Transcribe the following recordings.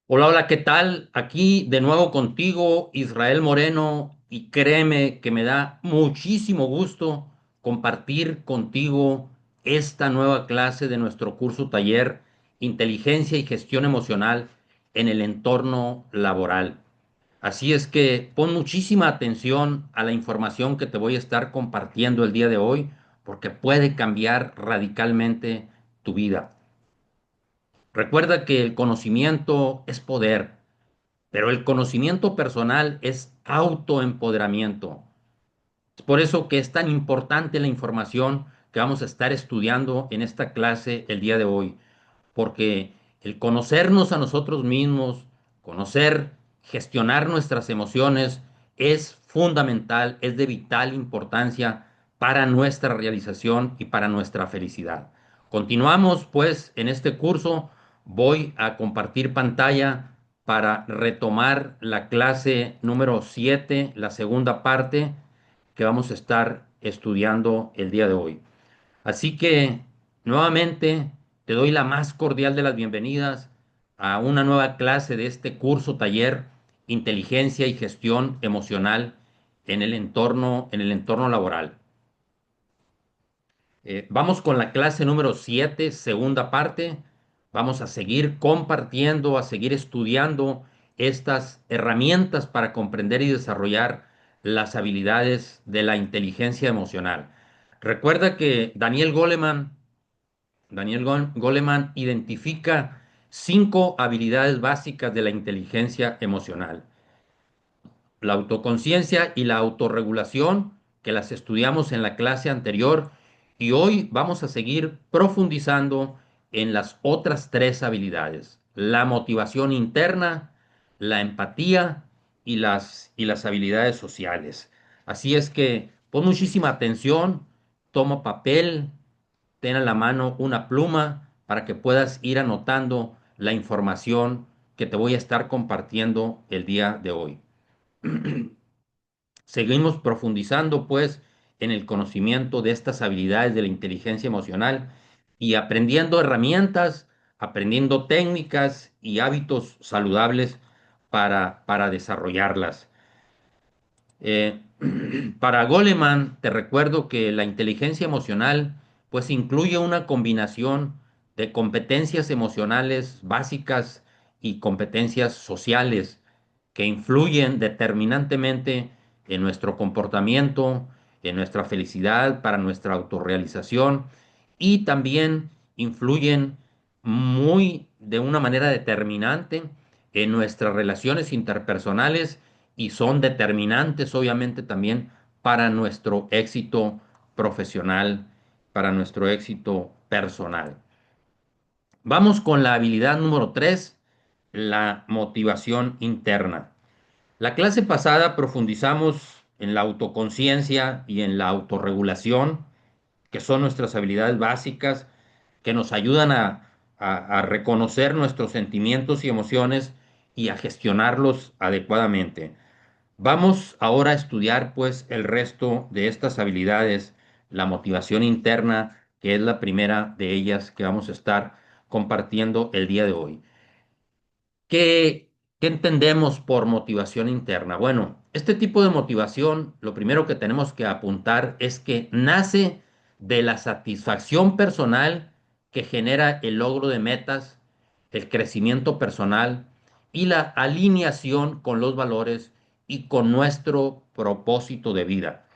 Hola, hola, ¿qué tal? Aquí de nuevo contigo, Israel Moreno, y créeme que me da muchísimo gusto compartir contigo esta nueva clase de nuestro curso taller Inteligencia y Gestión Emocional en el entorno laboral. Así es que pon muchísima atención a la información que te voy a estar compartiendo el día de hoy, porque puede cambiar radicalmente tu vida. Recuerda que el conocimiento es poder, pero el conocimiento personal es autoempoderamiento. Es por eso que es tan importante la información que vamos a estar estudiando en esta clase el día de hoy, porque el conocernos a nosotros mismos, conocer, gestionar nuestras emociones es fundamental, es de vital importancia para nuestra realización y para nuestra felicidad. Continuamos pues en este curso. Voy a compartir pantalla para retomar la clase número 7, la segunda parte que vamos a estar estudiando el día de hoy. Así que nuevamente te doy la más cordial de las bienvenidas a una nueva clase de este curso taller Inteligencia y Gestión Emocional en el entorno laboral. Vamos con la clase número 7, segunda parte. Vamos a seguir compartiendo, a seguir estudiando estas herramientas para comprender y desarrollar las habilidades de la inteligencia emocional. Recuerda que Goleman identifica 5 habilidades básicas de la inteligencia emocional: la autoconciencia y la autorregulación, que las estudiamos en la clase anterior, y hoy vamos a seguir profundizando en las otras 3 habilidades: la motivación interna, la empatía y las habilidades sociales. Así es que pon muchísima atención, toma papel, ten a la mano una pluma para que puedas ir anotando la información que te voy a estar compartiendo el día de hoy. Seguimos profundizando, pues, en el conocimiento de estas habilidades de la inteligencia emocional y aprendiendo herramientas, aprendiendo técnicas y hábitos saludables para desarrollarlas. Eh, para Goleman, te recuerdo que la inteligencia emocional, pues, incluye una combinación de competencias emocionales básicas y competencias sociales que influyen determinantemente en nuestro comportamiento, en nuestra felicidad, para nuestra autorrealización, y también influyen muy de una manera determinante en nuestras relaciones interpersonales y son determinantes obviamente también para nuestro éxito profesional, para nuestro éxito personal. Vamos con la habilidad número 3, la motivación interna. La clase pasada profundizamos en la autoconciencia y en la autorregulación, que son nuestras habilidades básicas que nos ayudan a reconocer nuestros sentimientos y emociones y a gestionarlos adecuadamente. Vamos ahora a estudiar pues el resto de estas habilidades, la motivación interna, que es la primera de ellas que vamos a estar compartiendo el día de hoy. ¿Qué, qué entendemos por motivación interna? Bueno, este tipo de motivación, lo primero que tenemos que apuntar es que nace de la satisfacción personal que genera el logro de metas, el crecimiento personal y la alineación con los valores y con nuestro propósito de vida.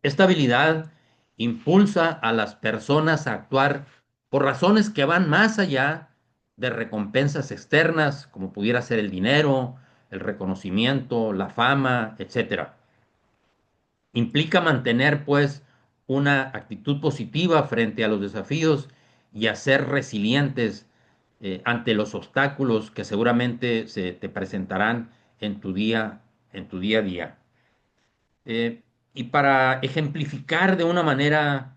Esta habilidad impulsa a las personas a actuar por razones que van más allá de recompensas externas, como pudiera ser el dinero, el reconocimiento, la fama, etcétera. Implica mantener, pues, una actitud positiva frente a los desafíos y a ser resilientes ante los obstáculos que seguramente se te presentarán en tu día a día. Eh, y para ejemplificar de una manera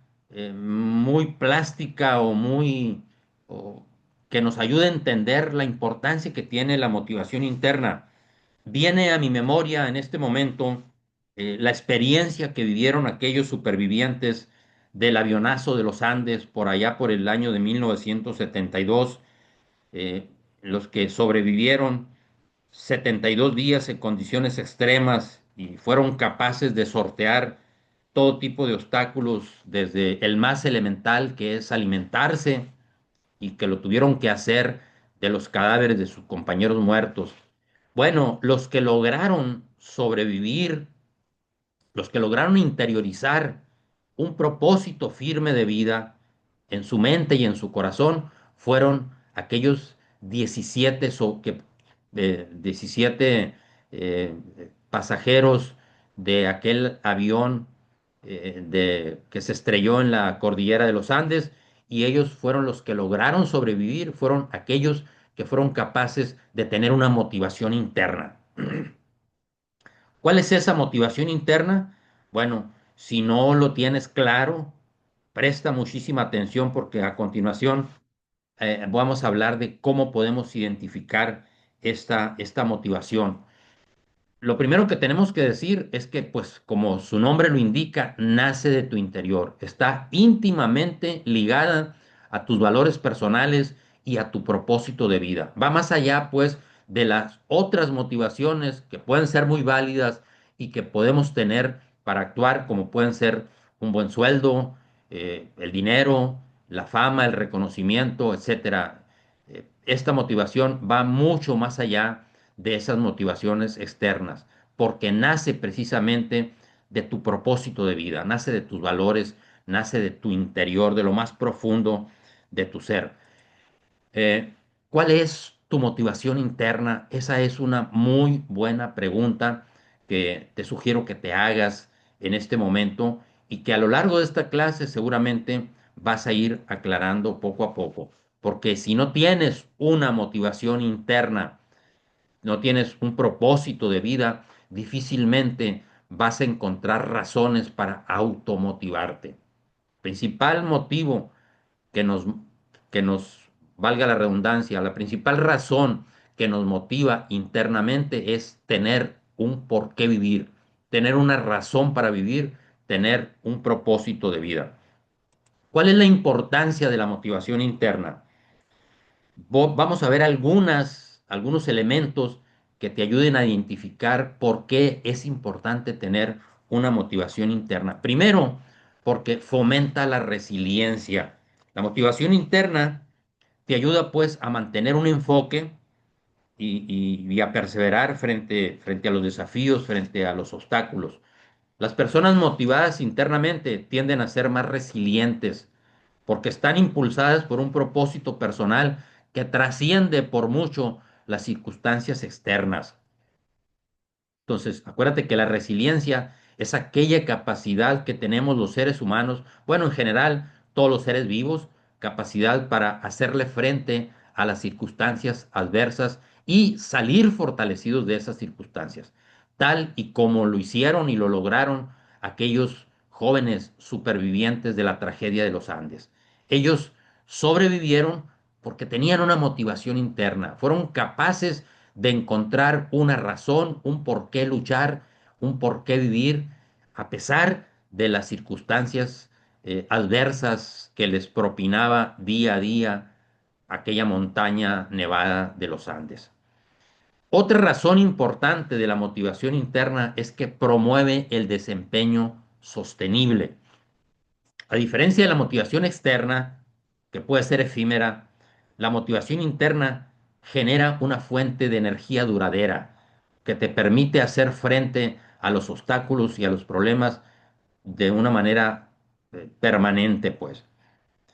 muy plástica o o que nos ayude a entender la importancia que tiene la motivación interna, viene a mi memoria en este momento la experiencia que vivieron aquellos supervivientes del avionazo de los Andes por allá por el año de 1972. los que sobrevivieron 72 días en condiciones extremas y fueron capaces de sortear todo tipo de obstáculos, desde el más elemental, que es alimentarse, y que lo tuvieron que hacer de los cadáveres de sus compañeros muertos. Bueno, los que lograron sobrevivir, los que lograron interiorizar un propósito firme de vida en su mente y en su corazón, fueron aquellos 17, 17 eh, pasajeros de aquel avión que se estrelló en la cordillera de los Andes, y ellos fueron los que lograron sobrevivir, fueron aquellos que fueron capaces de tener una motivación interna. ¿Cuál es esa motivación interna? Bueno, si no lo tienes claro, presta muchísima atención, porque a continuación vamos a hablar de cómo podemos identificar esta motivación. Lo primero que tenemos que decir es que, pues, como su nombre lo indica, nace de tu interior, está íntimamente ligada a tus valores personales y a tu propósito de vida. Va más allá, pues, de las otras motivaciones que pueden ser muy válidas y que podemos tener para actuar, como pueden ser un buen sueldo, el dinero, la fama, el reconocimiento, etcétera. Esta motivación va mucho más allá de esas motivaciones externas, porque nace precisamente de tu propósito de vida, nace de tus valores, nace de tu interior, de lo más profundo de tu ser. Eh, ¿Cuál es tu motivación interna? Esa es una muy buena pregunta que te sugiero que te hagas en este momento, y que a lo largo de esta clase seguramente vas a ir aclarando poco a poco. Porque si no tienes una motivación interna, no tienes un propósito de vida, difícilmente vas a encontrar razones para automotivarte. Principal motivo que nos, que nos valga la redundancia, la principal razón que nos motiva internamente es tener un por qué vivir, tener una razón para vivir, tener un propósito de vida. ¿Cuál es la importancia de la motivación interna? Vamos a ver algunos elementos que te ayuden a identificar por qué es importante tener una motivación interna. Primero, porque fomenta la resiliencia. La motivación interna te ayuda, pues, a mantener un enfoque y a perseverar frente a los desafíos, frente a los obstáculos. Las personas motivadas internamente tienden a ser más resilientes, porque están impulsadas por un propósito personal que trasciende por mucho las circunstancias externas. Entonces, acuérdate que la resiliencia es aquella capacidad que tenemos los seres humanos, bueno, en general, todos los seres vivos, capacidad para hacerle frente a las circunstancias adversas y salir fortalecidos de esas circunstancias, tal y como lo hicieron y lo lograron aquellos jóvenes supervivientes de la tragedia de los Andes. Ellos sobrevivieron porque tenían una motivación interna, fueron capaces de encontrar una razón, un por qué luchar, un por qué vivir, a pesar de las circunstancias adversas que les propinaba día a día aquella montaña nevada de los Andes. Otra razón importante de la motivación interna es que promueve el desempeño sostenible. A diferencia de la motivación externa, que puede ser efímera, la motivación interna genera una fuente de energía duradera que te permite hacer frente a los obstáculos y a los problemas de una manera permanente, pues.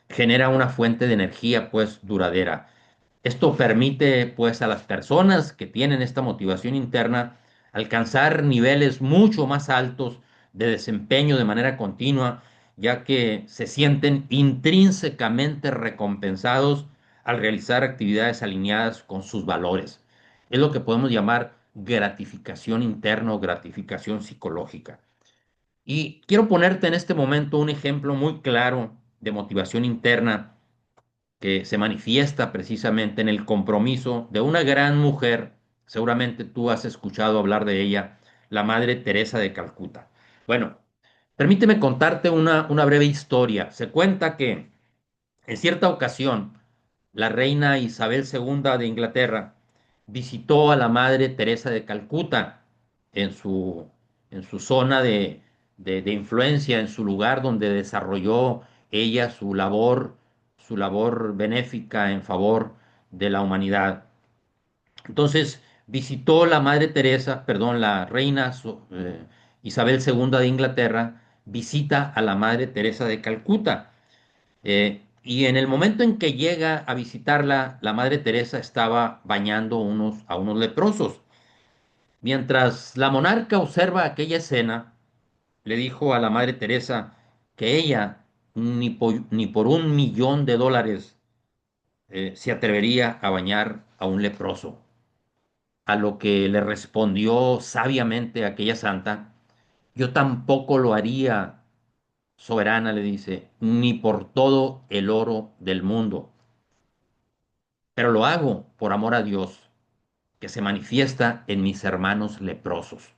Genera una fuente de energía, pues, duradera. Esto permite, pues, a las personas que tienen esta motivación interna alcanzar niveles mucho más altos de desempeño de manera continua, ya que se sienten intrínsecamente recompensados al realizar actividades alineadas con sus valores. Es lo que podemos llamar gratificación interna o gratificación psicológica. Y quiero ponerte en este momento un ejemplo muy claro de motivación interna que se manifiesta precisamente en el compromiso de una gran mujer. Seguramente tú has escuchado hablar de ella, la Madre Teresa de Calcuta. Bueno, permíteme contarte una breve historia. Se cuenta que en cierta ocasión la reina Isabel II de Inglaterra visitó a la Madre Teresa de Calcuta en su, en su zona de influencia, en su lugar donde desarrolló ella su labor benéfica en favor de la humanidad. Entonces visitó la Madre Teresa, perdón, la reina Isabel II de Inglaterra, visita a la Madre Teresa de Calcuta. Y en el momento en que llega a visitarla, la Madre Teresa estaba bañando a unos leprosos. Mientras la monarca observa aquella escena, le dijo a la Madre Teresa que ella ni por $1 millón se atrevería a bañar a un leproso. A lo que le respondió sabiamente aquella santa, yo tampoco lo haría, soberana, le dice, ni por todo el oro del mundo, pero lo hago por amor a Dios, que se manifiesta en mis hermanos leprosos.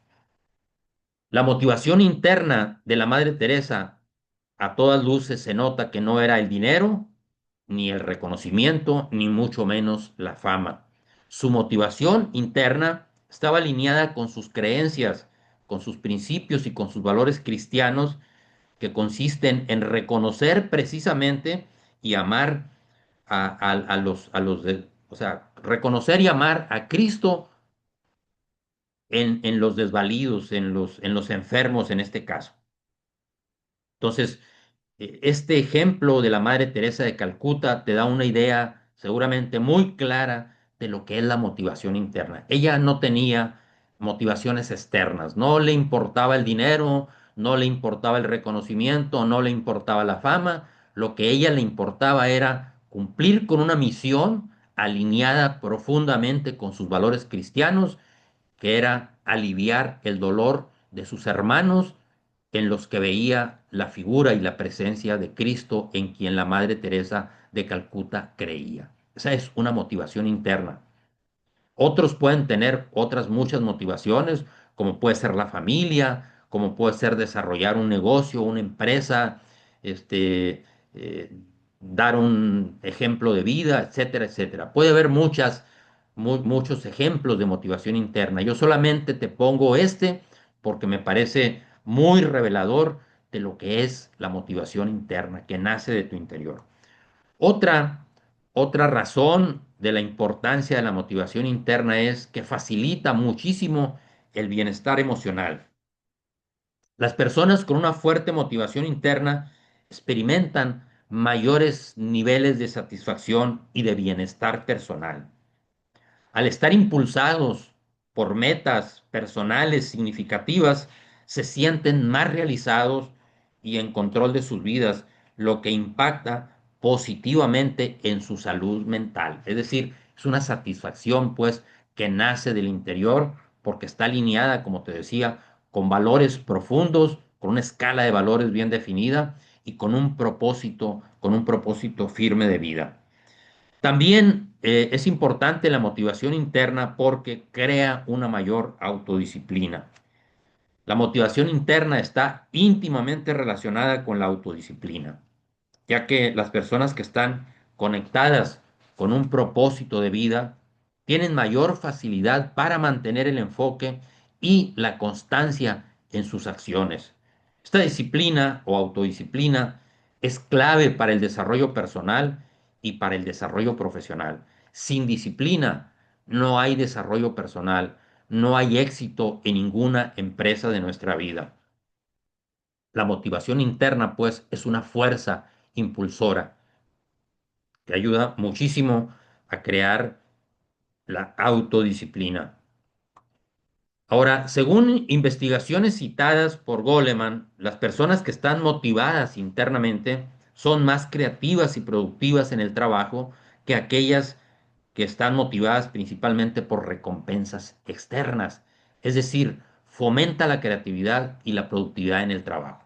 La motivación interna de la Madre Teresa a todas luces se nota que no era el dinero, ni el reconocimiento, ni mucho menos la fama. Su motivación interna estaba alineada con sus creencias, con sus principios y con sus valores cristianos que consisten en reconocer precisamente y amar o sea, reconocer y amar a Cristo en los desvalidos, en los enfermos en este caso. Entonces, este ejemplo de la Madre Teresa de Calcuta te da una idea seguramente muy clara de lo que es la motivación interna. Ella no tenía motivaciones externas, no le importaba el dinero, no le importaba el reconocimiento, no le importaba la fama, lo que a ella le importaba era cumplir con una misión alineada profundamente con sus valores cristianos, que era aliviar el dolor de sus hermanos en los que veía la figura y la presencia de Cristo en quien la Madre Teresa de Calcuta creía. Esa es una motivación interna. Otros pueden tener otras muchas motivaciones, como puede ser la familia, como puede ser desarrollar un negocio, una empresa, este, eh, dar un ejemplo de vida, etcétera, etcétera. Puede haber muchos ejemplos de motivación interna. Yo solamente te pongo este porque me parece muy revelador de lo que es la motivación interna que nace de tu interior. Otra, otra razón de la importancia de la motivación interna es que facilita muchísimo el bienestar emocional. Las personas con una fuerte motivación interna experimentan mayores niveles de satisfacción y de bienestar personal. Al estar impulsados por metas personales significativas, se sienten más realizados y en control de sus vidas, lo que impacta positivamente en su salud mental. Es decir, es una satisfacción, pues, que nace del interior porque está alineada, como te decía, con valores profundos, con una escala de valores bien definida y con un propósito firme de vida. También es importante la motivación interna porque crea una mayor autodisciplina. La motivación interna está íntimamente relacionada con la autodisciplina, ya que las personas que están conectadas con un propósito de vida tienen mayor facilidad para mantener el enfoque y la constancia en sus acciones. Esta disciplina o autodisciplina es clave para el desarrollo personal y para el desarrollo profesional. Sin disciplina no hay desarrollo personal, no hay éxito en ninguna empresa de nuestra vida. La motivación interna, pues, es una fuerza impulsora que ayuda muchísimo a crear la autodisciplina. Ahora, según investigaciones citadas por Goleman, las personas que están motivadas internamente son más creativas y productivas en el trabajo que aquellas que están motivadas principalmente por recompensas externas. Es decir, fomenta la creatividad y la productividad en el trabajo.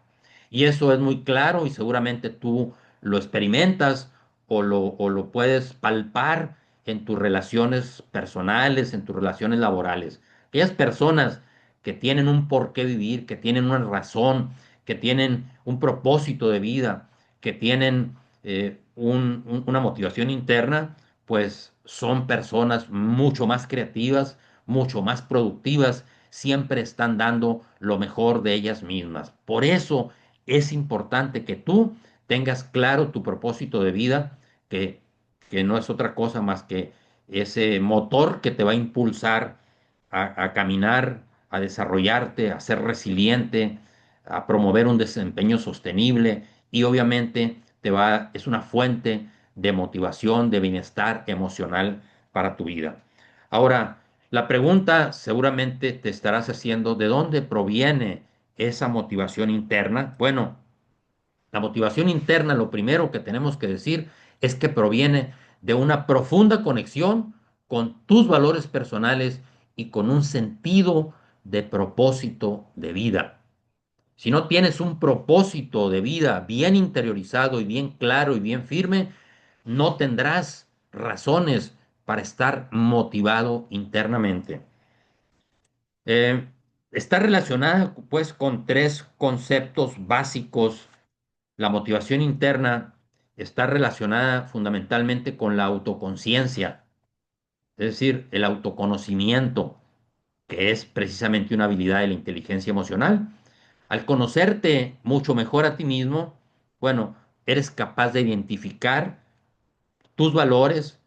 Y eso es muy claro y seguramente tú lo experimentas o lo puedes palpar en tus relaciones personales, en tus relaciones laborales. Aquellas personas que tienen un por qué vivir, que tienen una razón, que tienen un propósito de vida, que tienen una motivación interna, pues son personas mucho más creativas, mucho más productivas, siempre están dando lo mejor de ellas mismas. Por eso es importante que tú tengas claro tu propósito de vida, que, que no es otra cosa más que ese motor que te va a impulsar a caminar, a desarrollarte, a ser resiliente, a promover un desempeño sostenible y obviamente es una fuente de motivación, de bienestar emocional para tu vida. Ahora, la pregunta seguramente te estarás haciendo, ¿de dónde proviene esa motivación interna? Bueno, la motivación interna, lo primero que tenemos que decir es que proviene de una profunda conexión con tus valores personales y con un sentido de propósito de vida. Si no tienes un propósito de vida bien interiorizado y bien claro y bien firme, no tendrás razones para estar motivado internamente. Eh, Está relacionada pues con tres conceptos básicos. La motivación interna está relacionada fundamentalmente con la autoconciencia, es decir, el autoconocimiento, que es precisamente una habilidad de la inteligencia emocional. Al conocerte mucho mejor a ti mismo, bueno, eres capaz de identificar tus valores,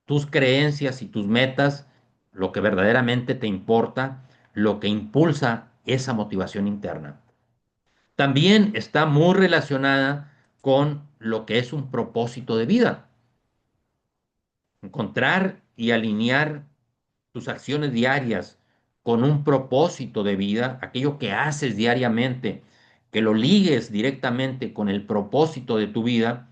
tus creencias y tus metas, lo que verdaderamente te importa, lo que impulsa esa motivación interna. También está muy relacionada con lo que es un propósito de vida. Encontrar y alinear tus acciones diarias con un propósito de vida, aquello que haces diariamente, que lo ligues directamente con el propósito de tu vida,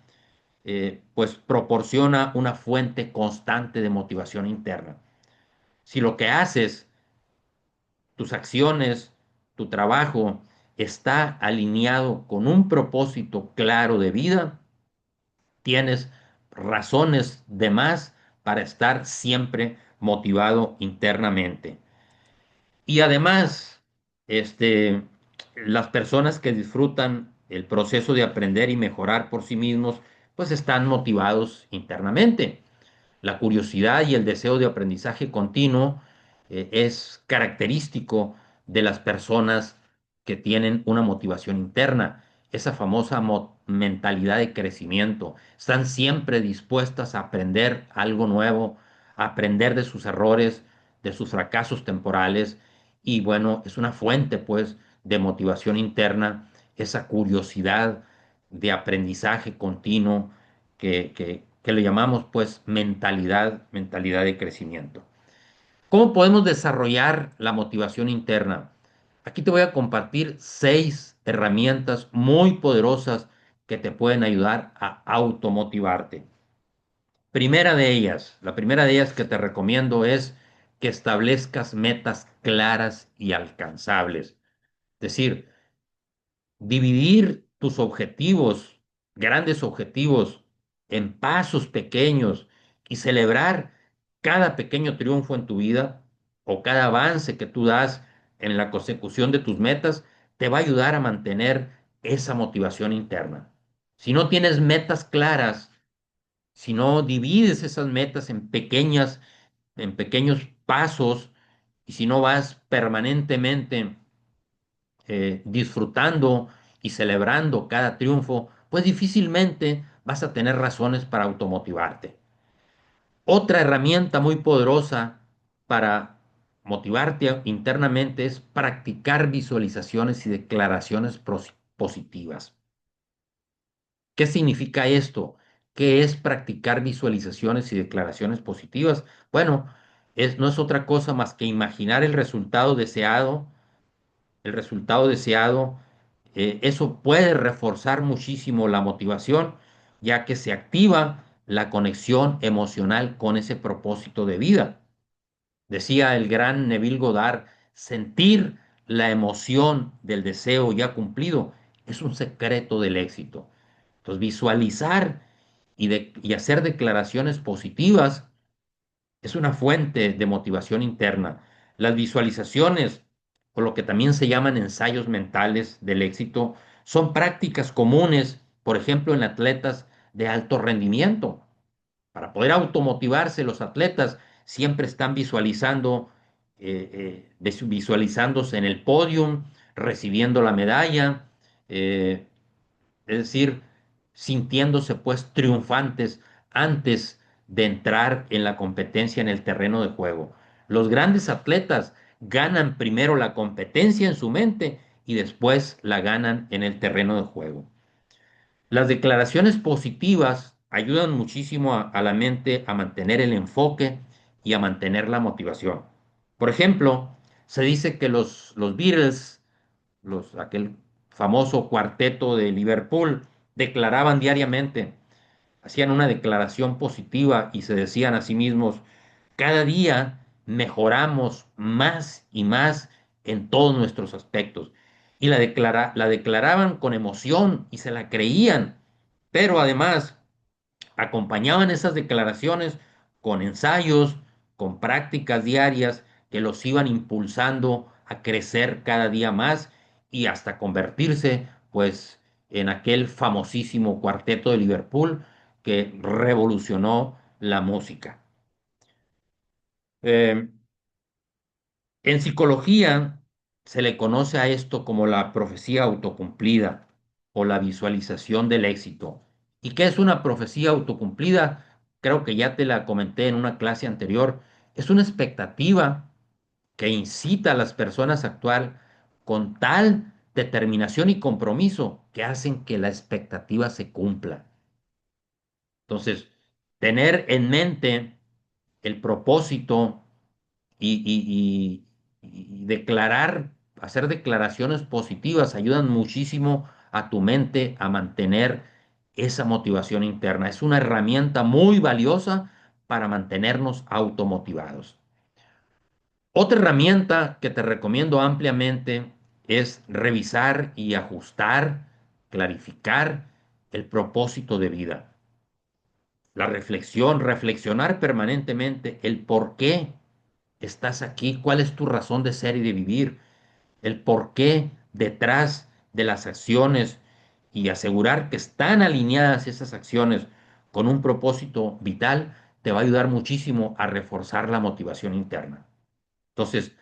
pues proporciona una fuente constante de motivación interna. Si lo que haces, tus acciones, tu trabajo, está alineado con un propósito claro de vida, tienes razones de más para estar siempre motivado internamente. Y además, este, las personas que disfrutan el proceso de aprender y mejorar por sí mismos, pues están motivados internamente. La curiosidad y el deseo de aprendizaje continuo es característico de las personas que tienen una motivación interna, esa famosa mentalidad de crecimiento. Están siempre dispuestas a aprender algo nuevo, a aprender de sus errores, de sus fracasos temporales y bueno, es una fuente pues de motivación interna, esa curiosidad de aprendizaje continuo que le llamamos pues mentalidad de crecimiento. ¿Cómo podemos desarrollar la motivación interna? Aquí te voy a compartir 6 herramientas muy poderosas que te pueden ayudar a automotivarte. La primera de ellas que te recomiendo es que establezcas metas claras y alcanzables. Es decir, dividir tus objetivos, grandes objetivos, en pasos pequeños y celebrar cada pequeño triunfo en tu vida o cada avance que tú das en la consecución de tus metas, te va a ayudar a mantener esa motivación interna. Si no tienes metas claras, si no divides esas metas en pequeños pasos, y si no vas permanentemente disfrutando y celebrando cada triunfo, pues difícilmente vas a tener razones para automotivarte. Otra herramienta muy poderosa para motivarte internamente es practicar visualizaciones y declaraciones positivas. ¿Qué significa esto? ¿Qué es practicar visualizaciones y declaraciones positivas? Bueno, no es otra cosa más que imaginar el resultado deseado. Eso puede reforzar muchísimo la motivación, ya que se activa la conexión emocional con ese propósito de vida. Decía el gran Neville Goddard, sentir la emoción del deseo ya cumplido es un secreto del éxito. Entonces, visualizar y hacer declaraciones positivas es una fuente de motivación interna. Las visualizaciones, o lo que también se llaman ensayos mentales del éxito, son prácticas comunes, por ejemplo, en atletas de alto rendimiento. Para poder automotivarse, los atletas siempre están visualizándose en el podium, recibiendo la medalla, eh, es decir, sintiéndose pues triunfantes antes de entrar en la competencia en el terreno de juego. Los grandes atletas ganan primero la competencia en su mente y después la ganan en el terreno de juego. Las declaraciones positivas ayudan muchísimo a la mente a mantener el enfoque y a mantener la motivación. Por ejemplo, se dice que los Beatles, aquel famoso cuarteto de Liverpool, declaraban diariamente, hacían una declaración positiva y se decían a sí mismos, cada día mejoramos más y más en todos nuestros aspectos. Y la declaraban con emoción y se la creían, pero además acompañaban esas declaraciones con ensayos, con prácticas diarias que los iban impulsando a crecer cada día más y hasta convertirse, pues, en aquel famosísimo cuarteto de Liverpool que revolucionó la música. Eh, en psicología se le conoce a esto como la profecía autocumplida o la visualización del éxito. ¿Y qué es una profecía autocumplida? Creo que ya te la comenté en una clase anterior. Es una expectativa que incita a las personas a actuar con tal determinación y compromiso que hacen que la expectativa se cumpla. Entonces, tener en mente el propósito y declarar, hacer declaraciones positivas ayudan muchísimo a tu mente a mantener esa motivación interna. Es una herramienta muy valiosa para mantenernos automotivados. Otra herramienta que te recomiendo ampliamente es revisar y ajustar, clarificar el propósito de vida. La reflexión, reflexionar permanentemente el por qué estás aquí, cuál es tu razón de ser y de vivir, el por qué detrás de las acciones y asegurar que están alineadas esas acciones con un propósito vital, te va a ayudar muchísimo a reforzar la motivación interna. Entonces,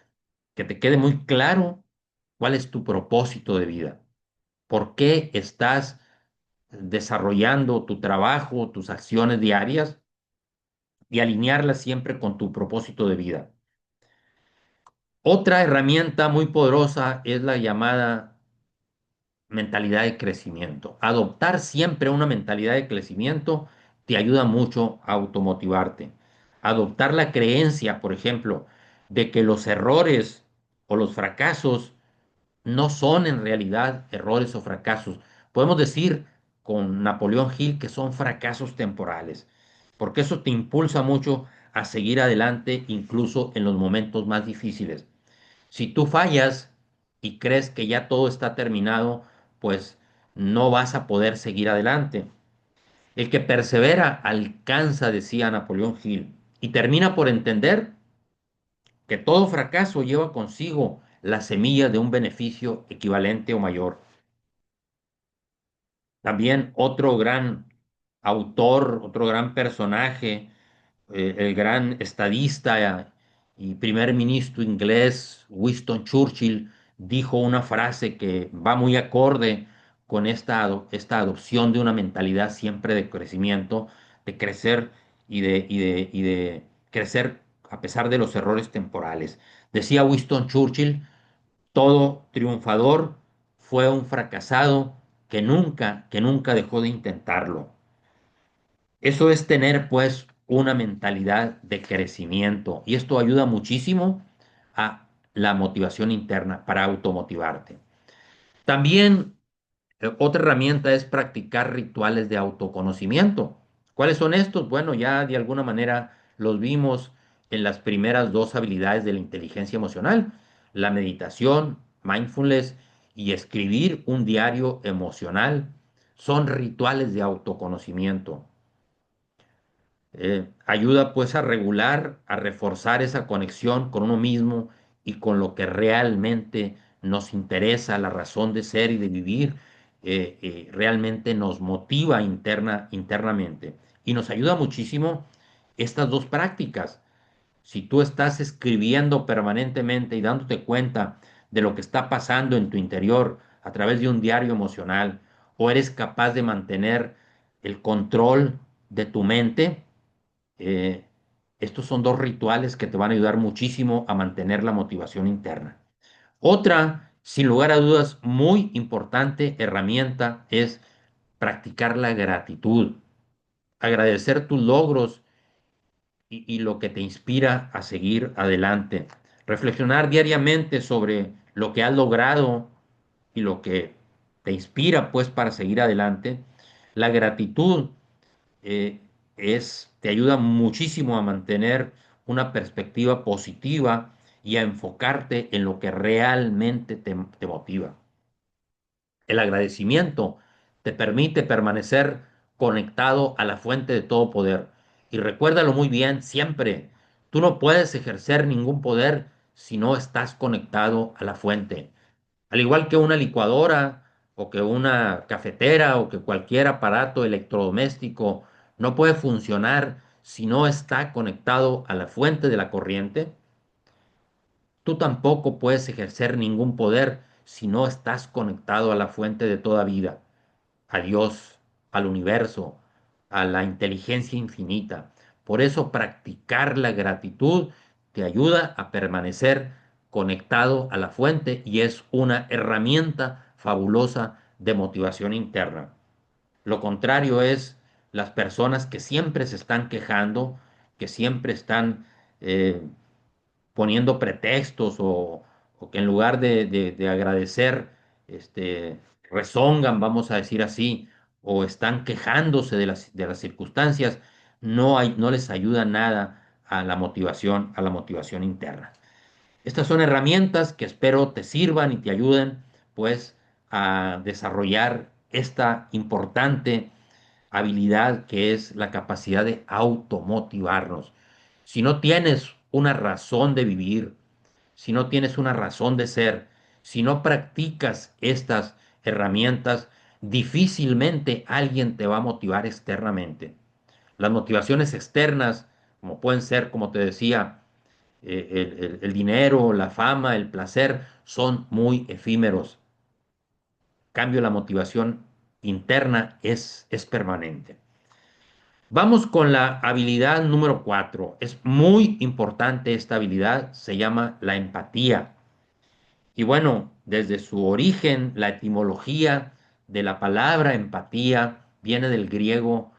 que te quede muy claro cuál es tu propósito de vida, por qué estás desarrollando tu trabajo, tus acciones diarias y alinearlas siempre con tu propósito de vida. Otra herramienta muy poderosa es la llamada mentalidad de crecimiento. Adoptar siempre una mentalidad de crecimiento te ayuda mucho a automotivarte. Adoptar la creencia, por ejemplo, de que los errores o los fracasos no son en realidad errores o fracasos. Podemos decir con Napoleón Hill que son fracasos temporales, porque eso te impulsa mucho a seguir adelante incluso en los momentos más difíciles. Si tú fallas y crees que ya todo está terminado, pues no vas a poder seguir adelante. El que persevera alcanza, decía Napoleón Hill, y termina por entender que todo fracaso lleva consigo la semilla de un beneficio equivalente o mayor. También otro gran autor, otro gran personaje, el gran estadista y primer ministro inglés Winston Churchill dijo una frase que va muy acorde con esta adopción de una mentalidad siempre de crecimiento, de crecer y de crecer a pesar de los errores temporales. Decía Winston Churchill, todo triunfador fue un fracasado que nunca dejó de intentarlo. Eso es tener pues una mentalidad de crecimiento y esto ayuda muchísimo a la motivación interna para automotivarte. También otra herramienta es practicar rituales de autoconocimiento. ¿Cuáles son estos? Bueno, ya de alguna manera los vimos en las primeras dos habilidades de la inteligencia emocional, la meditación, mindfulness y escribir un diario emocional. Son rituales de autoconocimiento. Ayuda pues a regular, a reforzar esa conexión con uno mismo y con lo que realmente nos interesa, la razón de ser y de vivir, realmente nos motiva internamente. Y nos ayuda muchísimo estas dos prácticas. Si tú estás escribiendo permanentemente y dándote cuenta de lo que está pasando en tu interior a través de un diario emocional, o eres capaz de mantener el control de tu mente, eh, estos son dos rituales que te van a ayudar muchísimo a mantener la motivación interna. Otra, sin lugar a dudas, muy importante herramienta es practicar la gratitud, agradecer tus logros y lo que te inspira a seguir adelante. Reflexionar diariamente sobre lo que has logrado y lo que te inspira pues para seguir adelante. La gratitud eh, te ayuda muchísimo a mantener una perspectiva positiva y a enfocarte en lo que realmente te motiva. El agradecimiento te permite permanecer conectado a la fuente de todo poder. Y recuérdalo muy bien, siempre, tú no puedes ejercer ningún poder si no estás conectado a la fuente. Al igual que una licuadora o que una cafetera o que cualquier aparato electrodoméstico no puede funcionar si no está conectado a la fuente de la corriente, tú tampoco puedes ejercer ningún poder si no estás conectado a la fuente de toda vida, a Dios, al universo, a la inteligencia infinita. Por eso practicar la gratitud te ayuda a permanecer conectado a la fuente y es una herramienta fabulosa de motivación interna. Lo contrario es las personas que siempre se están quejando, que siempre están poniendo pretextos o que en lugar de agradecer, rezongan, vamos a decir así, o están quejándose de las circunstancias, no les ayuda nada a la motivación interna. Estas son herramientas que espero te sirvan y te ayuden, pues, a desarrollar esta importante habilidad que es la capacidad de automotivarnos. Si no tienes una razón de vivir, si no tienes una razón de ser, si no practicas estas herramientas, difícilmente alguien te va a motivar externamente. Las motivaciones externas, como pueden ser, como te decía, el dinero, la fama, el placer, son muy efímeros. En cambio, la motivación interna es permanente. Vamos con la habilidad número 4. Es muy importante esta habilidad, se llama la empatía. Y bueno, desde su origen, la etimología de la palabra empatía viene del griego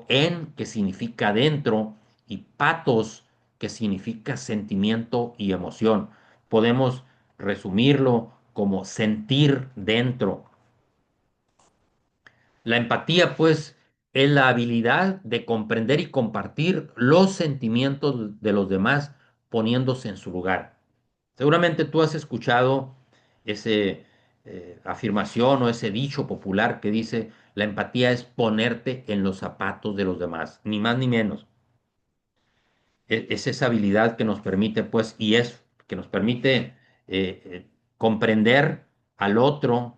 en, que significa dentro, y patos, que significa sentimiento y emoción. Podemos resumirlo como sentir dentro. La empatía, pues, es la habilidad de comprender y compartir los sentimientos de los demás poniéndose en su lugar. Seguramente tú has escuchado ese afirmación o ese dicho popular que dice, la empatía es ponerte en los zapatos de los demás, ni más ni menos. Es esa habilidad que nos permite, pues, y es que nos permite comprender al otro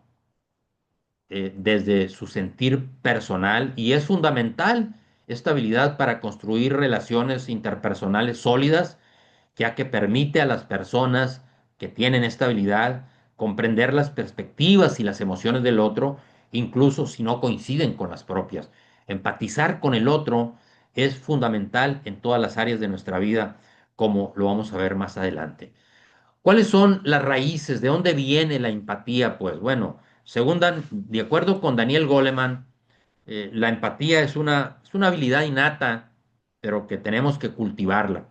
desde su sentir personal y es fundamental esta habilidad para construir relaciones interpersonales sólidas, ya que permite a las personas que tienen esta habilidad comprender las perspectivas y las emociones del otro, incluso si no coinciden con las propias. Empatizar con el otro es fundamental en todas las áreas de nuestra vida, como lo vamos a ver más adelante. ¿Cuáles son las raíces? ¿De dónde viene la empatía? Pues bueno, de acuerdo con Daniel Goleman, la empatía es una habilidad innata, pero que tenemos que cultivarla.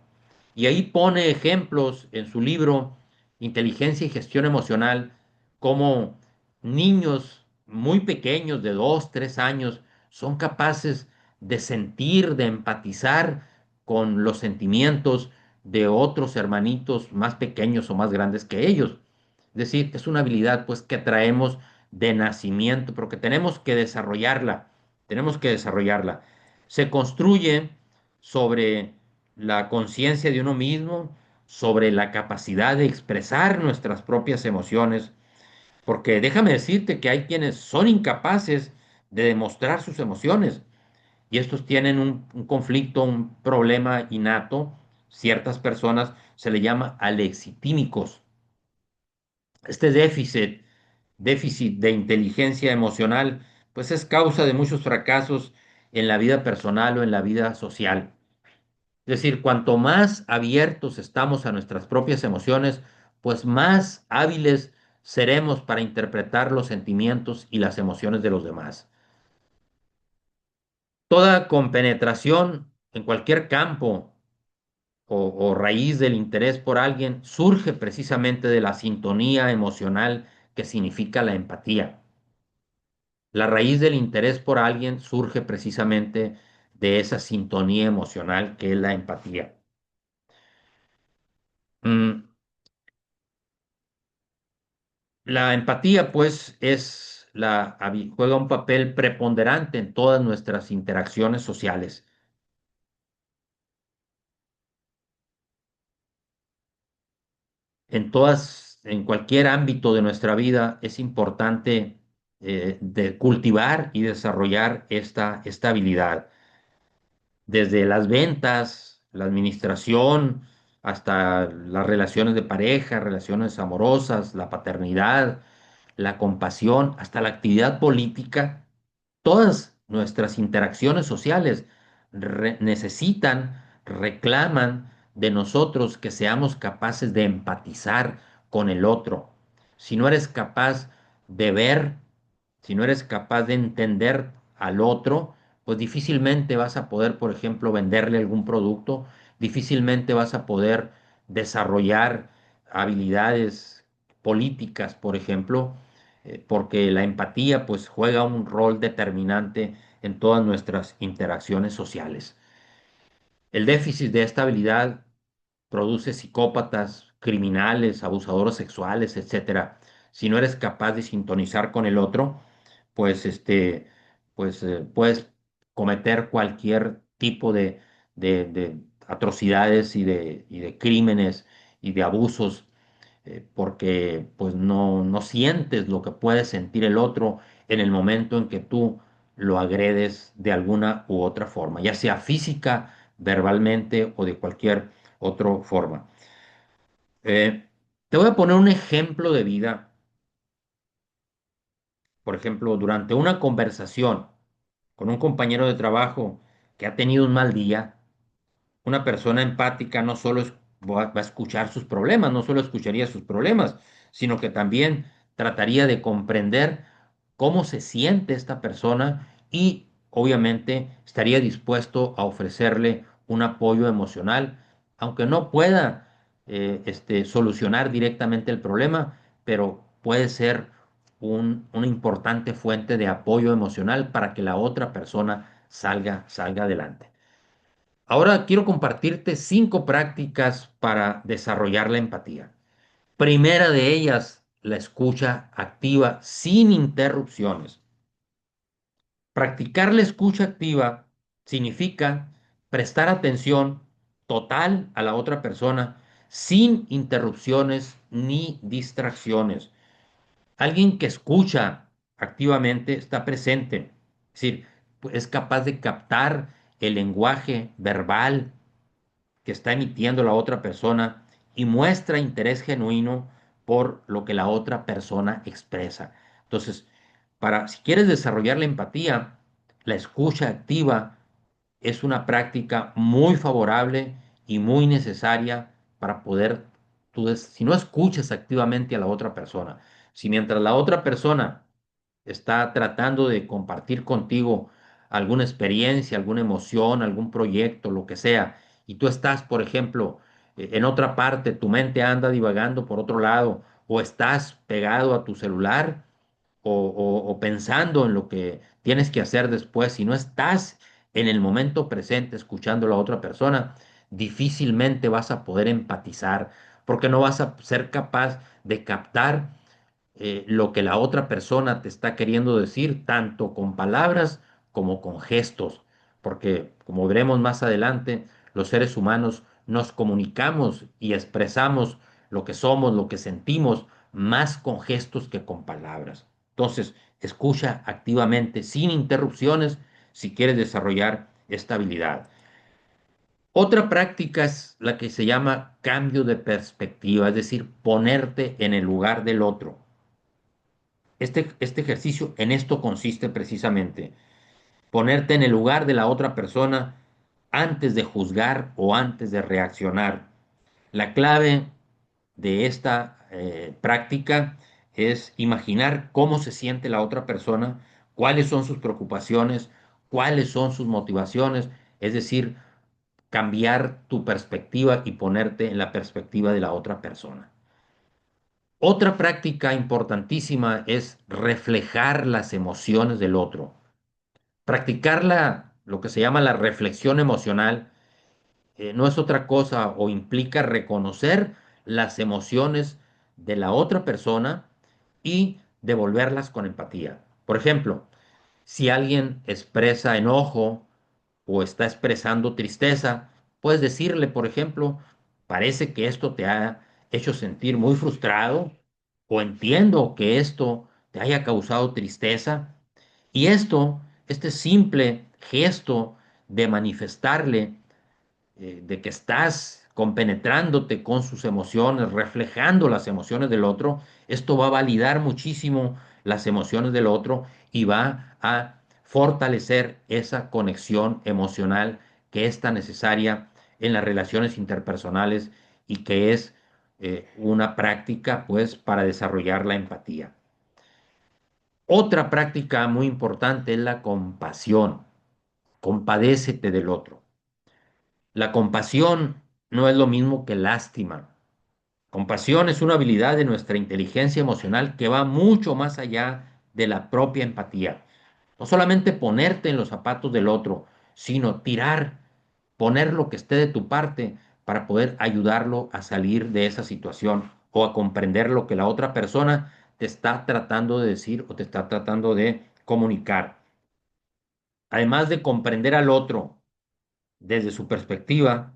Y ahí pone ejemplos en su libro Inteligencia y Gestión Emocional, como niños muy pequeños, de 2, 3 años, son capaces de sentir, de empatizar con los sentimientos de otros hermanitos más pequeños o más grandes que ellos. Es decir, es una habilidad pues que traemos de nacimiento, pero que tenemos que desarrollarla. Tenemos que desarrollarla. Se construye sobre la conciencia de uno mismo, sobre la capacidad de expresar nuestras propias emociones Porque déjame decirte que hay quienes son incapaces de demostrar sus emociones y estos tienen un conflicto, un problema innato. Ciertas personas se le llama alexitímicos. Este déficit de inteligencia emocional, pues es causa de muchos fracasos en la vida personal o en la vida social. Es decir, cuanto más abiertos estamos a nuestras propias emociones, pues más hábiles seremos para interpretar los sentimientos y las emociones de los demás. Toda compenetración en cualquier campo o raíz del interés por alguien surge precisamente de la sintonía emocional que significa la empatía. La raíz del interés por alguien surge precisamente de esa sintonía emocional que es la empatía. Mm, La empatía, pues, juega un papel preponderante en todas nuestras interacciones sociales. En cualquier ámbito de nuestra vida es importante de cultivar y desarrollar esta habilidad. Desde las ventas, la administración, hasta las relaciones de pareja, relaciones amorosas, la paternidad, la compasión, hasta la actividad política. Todas nuestras interacciones sociales necesitan, reclaman de nosotros que seamos capaces de empatizar con el otro. Si no eres capaz de ver, si no eres capaz de entender al otro, pues difícilmente vas a poder, por ejemplo, venderle algún producto, difícilmente vas a poder desarrollar habilidades políticas, por ejemplo, porque la empatía pues juega un rol determinante en todas nuestras interacciones sociales. El déficit de esta habilidad produce psicópatas, criminales, abusadores sexuales, etcétera. Si no eres capaz de sintonizar con el otro, pues puedes cometer cualquier tipo de atrocidades y de crímenes y de abusos porque pues no sientes lo que puede sentir el otro en el momento en que tú lo agredes de alguna u otra forma, ya sea física, verbalmente o de cualquier otra forma. Te voy a poner un ejemplo de vida. Por ejemplo, durante una conversación con un compañero de trabajo que ha tenido un mal día, una persona empática no solo va a escuchar sus problemas, no solo escucharía sus problemas, sino que también trataría de comprender cómo se siente esta persona y obviamente estaría dispuesto a ofrecerle un apoyo emocional, aunque no pueda solucionar directamente el problema, pero puede ser una importante fuente de apoyo emocional para que la otra persona salga adelante. Ahora quiero compartirte 5 prácticas para desarrollar la empatía. Primera de ellas, la escucha activa sin interrupciones. Practicar la escucha activa significa prestar atención total a la otra persona sin interrupciones ni distracciones. Alguien que escucha activamente está presente, es decir, es capaz de captar el lenguaje verbal que está emitiendo la otra persona y muestra interés genuino por lo que la otra persona expresa. Entonces, si quieres desarrollar la empatía, la escucha activa es una práctica muy favorable y muy necesaria para poder, si no escuchas activamente a la otra persona, si mientras la otra persona está tratando de compartir contigo alguna experiencia, alguna emoción, algún proyecto, lo que sea, y tú estás, por ejemplo, en otra parte, tu mente anda divagando por otro lado, o estás pegado a tu celular, o pensando en lo que tienes que hacer después, si no estás en el momento presente escuchando a la otra persona, difícilmente vas a poder empatizar, porque no vas a ser capaz de captar lo que la otra persona te está queriendo decir, tanto con palabras como con gestos, porque como veremos más adelante, los seres humanos nos comunicamos y expresamos lo que somos, lo que sentimos, más con gestos que con palabras. Entonces, escucha activamente, sin interrupciones, si quieres desarrollar esta habilidad. Otra práctica es la que se llama cambio de perspectiva, es decir, ponerte en el lugar del otro. Este ejercicio en esto consiste precisamente, ponerte en el lugar de la otra persona antes de juzgar o antes de reaccionar. La clave de esta práctica es imaginar cómo se siente la otra persona, cuáles son sus preocupaciones, cuáles son sus motivaciones, es decir, cambiar tu perspectiva y ponerte en la perspectiva de la otra persona. Otra práctica importantísima es reflejar las emociones del otro. Practicar lo que se llama la reflexión emocional no es otra cosa o implica reconocer las emociones de la otra persona y devolverlas con empatía. Por ejemplo, si alguien expresa enojo o está expresando tristeza, puedes decirle, por ejemplo, parece que esto te ha hecho sentir muy frustrado o entiendo que esto te haya causado tristeza. Y este simple gesto de manifestarle de que estás compenetrándote con sus emociones, reflejando las emociones del otro, esto va a validar muchísimo las emociones del otro y va a fortalecer esa conexión emocional que es tan necesaria en las relaciones interpersonales y que es una práctica pues para desarrollar la empatía. Otra práctica muy importante es la compasión. Compadécete del otro. La compasión no es lo mismo que lástima. Compasión es una habilidad de nuestra inteligencia emocional que va mucho más allá de la propia empatía. No solamente ponerte en los zapatos del otro, sino tirar, poner lo que esté de tu parte para poder ayudarlo a salir de esa situación o a comprender lo que la otra persona te está tratando de decir o te está tratando de comunicar. Además de comprender al otro desde su perspectiva,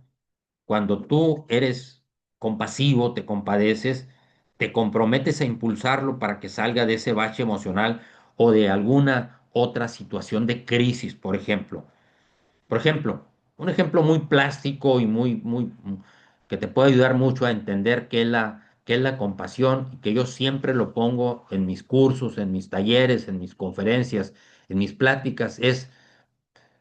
cuando tú eres compasivo, te compadeces, te comprometes a impulsarlo para que salga de ese bache emocional o de alguna otra situación de crisis, por ejemplo. Por ejemplo, un ejemplo muy plástico y que te puede ayudar mucho a entender qué es la compasión y que yo siempre lo pongo en mis cursos, en mis talleres, en mis conferencias, en mis pláticas, es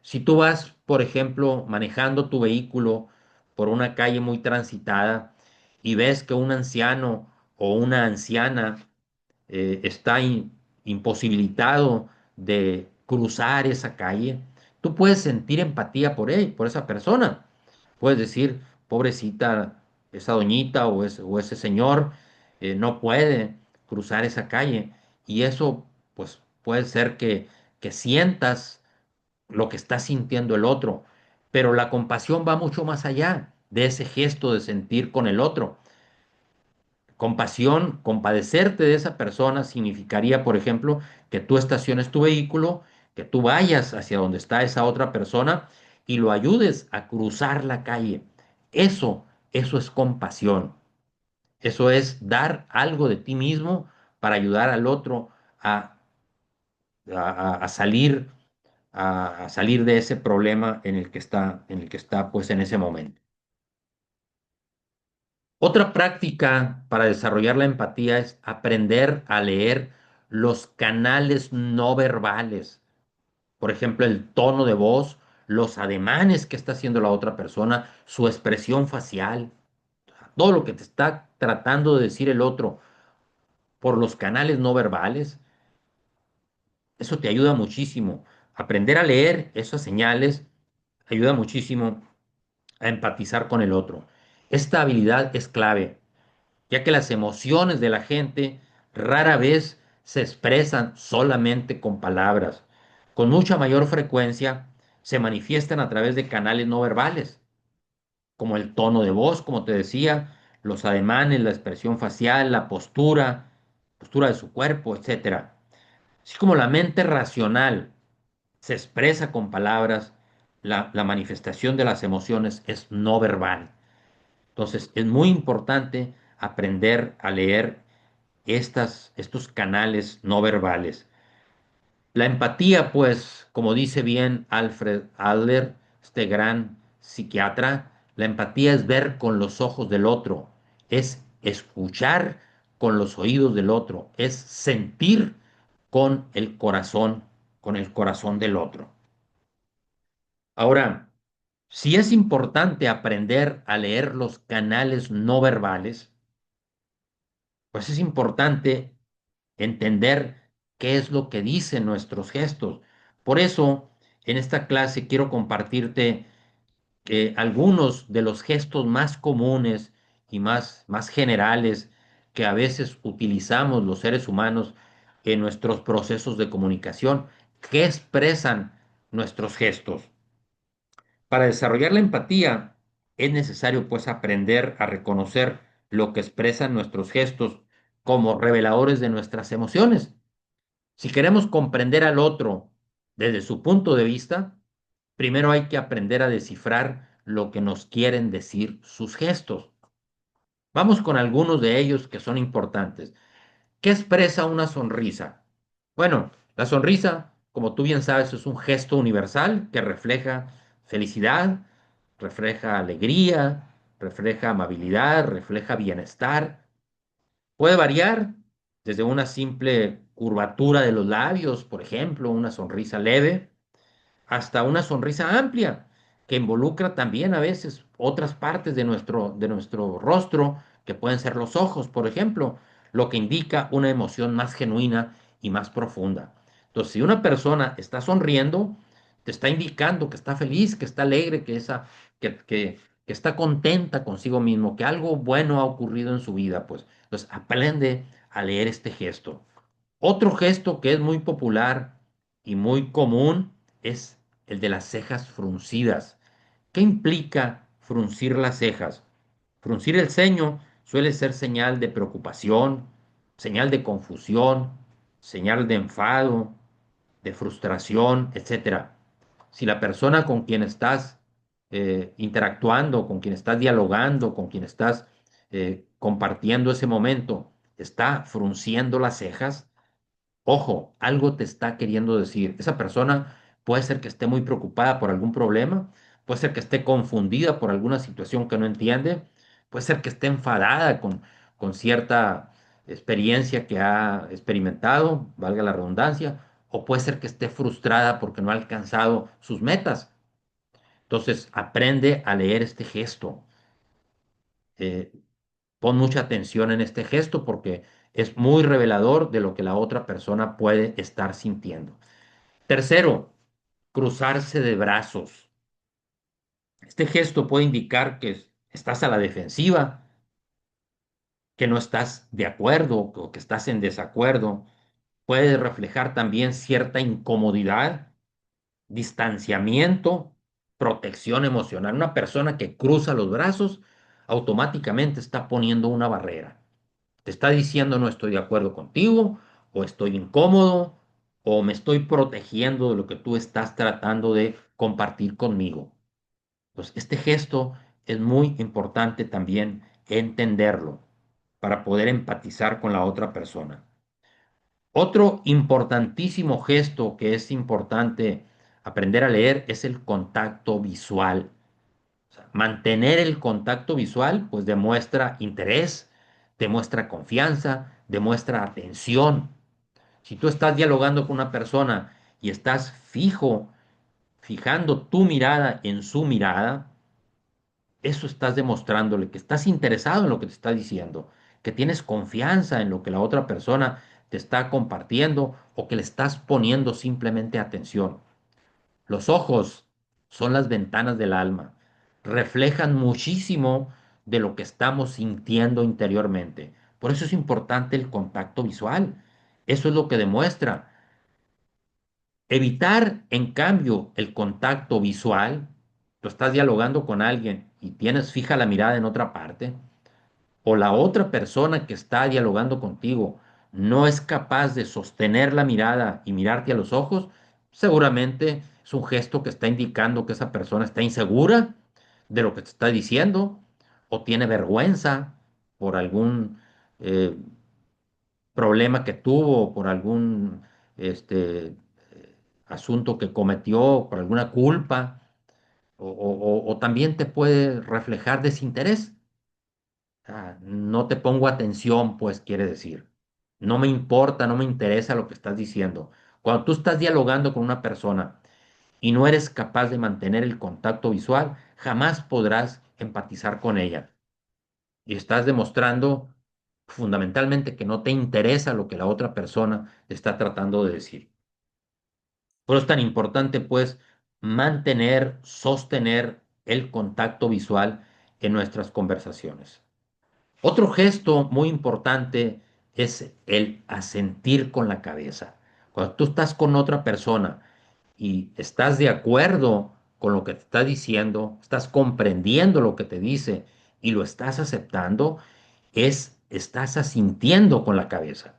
si tú vas, por ejemplo, manejando tu vehículo por una calle muy transitada y ves que un anciano o una anciana está imposibilitado de cruzar esa calle, tú puedes sentir empatía por él, por esa persona. Puedes decir, pobrecita, esa doñita o ese señor no puede cruzar esa calle. Y eso, pues, puede ser que sientas lo que está sintiendo el otro. Pero la compasión va mucho más allá de ese gesto de sentir con el otro. Compasión, compadecerte de esa persona significaría, por ejemplo, que tú estaciones tu vehículo, que tú vayas hacia donde está esa otra persona y lo ayudes a cruzar la calle. Eso es compasión. Eso es dar algo de ti mismo para ayudar al otro a, a salir a salir de ese problema en el que está pues en ese momento. Otra práctica para desarrollar la empatía es aprender a leer los canales no verbales. Por ejemplo, el tono de voz, los ademanes que está haciendo la otra persona, su expresión facial, todo lo que te está tratando de decir el otro por los canales no verbales, eso te ayuda muchísimo. Aprender a leer esas señales ayuda muchísimo a empatizar con el otro. Esta habilidad es clave, ya que las emociones de la gente rara vez se expresan solamente con palabras. Con mucha mayor frecuencia se manifiestan a través de canales no verbales, como el tono de voz, como te decía, los ademanes, la expresión facial, la postura de su cuerpo, etcétera. Así como la mente racional se expresa con palabras, la manifestación de las emociones es no verbal. Entonces, es muy importante aprender a leer estos canales no verbales. La empatía, pues, como dice bien Alfred Adler, este gran psiquiatra, la empatía es ver con los ojos del otro, es escuchar con los oídos del otro, es sentir con el corazón del otro. Ahora, si es importante aprender a leer los canales no verbales, pues es importante entender qué es lo que dicen nuestros gestos. Por eso, en esta clase quiero compartirte algunos de los gestos más comunes y más generales que a veces utilizamos los seres humanos en nuestros procesos de comunicación, que expresan nuestros gestos. Para desarrollar la empatía es necesario pues aprender a reconocer lo que expresan nuestros gestos como reveladores de nuestras emociones. Si queremos comprender al otro desde su punto de vista, primero hay que aprender a descifrar lo que nos quieren decir sus gestos. Vamos con algunos de ellos que son importantes. ¿Qué expresa una sonrisa? Bueno, la sonrisa, como tú bien sabes, es un gesto universal que refleja felicidad, refleja alegría, refleja amabilidad, refleja bienestar. Puede variar desde una simple curvatura de los labios, por ejemplo, una sonrisa leve, hasta una sonrisa amplia, que involucra también a veces otras partes de nuestro rostro, que pueden ser los ojos, por ejemplo, lo que indica una emoción más genuina y más profunda. Entonces, si una persona está sonriendo, te está indicando que está feliz, que está alegre, que, que, que está contenta consigo mismo, que algo bueno ha ocurrido en su vida, pues. Entonces, aprende a leer este gesto. Otro gesto que es muy popular y muy común es el de las cejas fruncidas. ¿Qué implica fruncir las cejas? Fruncir el ceño suele ser señal de preocupación, señal de confusión, señal de enfado, de frustración, etcétera. Si la persona con quien estás interactuando, con quien estás dialogando, con quien estás compartiendo ese momento, está frunciendo las cejas, ojo, algo te está queriendo decir. Esa persona puede ser que esté muy preocupada por algún problema, puede ser que esté confundida por alguna situación que no entiende, puede ser que esté enfadada con cierta experiencia que ha experimentado, valga la redundancia, o puede ser que esté frustrada porque no ha alcanzado sus metas. Entonces, aprende a leer este gesto. Eh, Pon mucha atención en este gesto porque es muy revelador de lo que la otra persona puede estar sintiendo. Tercero, cruzarse de brazos. Este gesto puede indicar que estás a la defensiva, que no estás de acuerdo o que estás en desacuerdo. Puede reflejar también cierta incomodidad, distanciamiento, protección emocional. Una persona que cruza los brazos automáticamente está poniendo una barrera. Te está diciendo no estoy de acuerdo contigo, o estoy incómodo, o me estoy protegiendo de lo que tú estás tratando de compartir conmigo. Pues este gesto es muy importante también entenderlo para poder empatizar con la otra persona. Otro importantísimo gesto que es importante aprender a leer es el contacto visual. O sea, mantener el contacto visual pues demuestra interés, demuestra confianza, demuestra atención. Si tú estás dialogando con una persona y estás fijando tu mirada en su mirada, eso estás demostrándole que estás interesado en lo que te está diciendo, que tienes confianza en lo que la otra persona te está compartiendo o que le estás poniendo simplemente atención. Los ojos son las ventanas del alma, reflejan muchísimo de lo que estamos sintiendo interiormente. Por eso es importante el contacto visual. Eso es lo que demuestra. Evitar, en cambio, el contacto visual, tú estás dialogando con alguien y tienes fija la mirada en otra parte, o la otra persona que está dialogando contigo no es capaz de sostener la mirada y mirarte a los ojos, seguramente es un gesto que está indicando que esa persona está insegura de lo que te está diciendo o tiene vergüenza por algún eh, problema que tuvo, por algún este, asunto que cometió, por alguna culpa, o también te puede reflejar desinterés. No te pongo atención, pues quiere decir. No me importa, no me interesa lo que estás diciendo. Cuando tú estás dialogando con una persona y no eres capaz de mantener el contacto visual, jamás podrás empatizar con ella. Y estás demostrando fundamentalmente que no te interesa lo que la otra persona te está tratando de decir. Por eso es tan importante, pues, mantener, sostener el contacto visual en nuestras conversaciones. Otro gesto muy importante es el asentir con la cabeza. Cuando tú estás con otra persona y estás de acuerdo con lo que te está diciendo, estás comprendiendo lo que te dice y lo estás aceptando, estás asintiendo con la cabeza.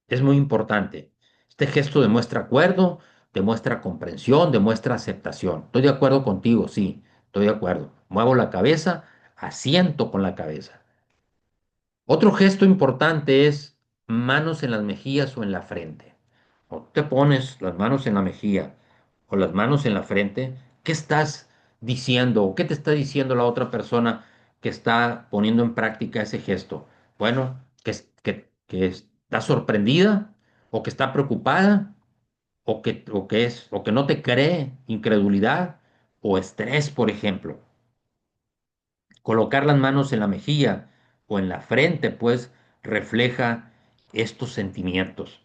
Es muy importante. Este gesto demuestra acuerdo, demuestra comprensión, demuestra aceptación. Estoy de acuerdo contigo, sí, estoy de acuerdo. Muevo la cabeza, asiento con la cabeza. Otro gesto importante es manos en las mejillas o en la frente. O te pones las manos en la mejilla o las manos en la frente, ¿qué estás diciendo o qué te está diciendo la otra persona que está poniendo en práctica ese gesto? Bueno, que está sorprendida o que está preocupada o que no te cree, incredulidad o estrés, por ejemplo. Colocar las manos en la mejilla o en la frente, pues, refleja estos sentimientos.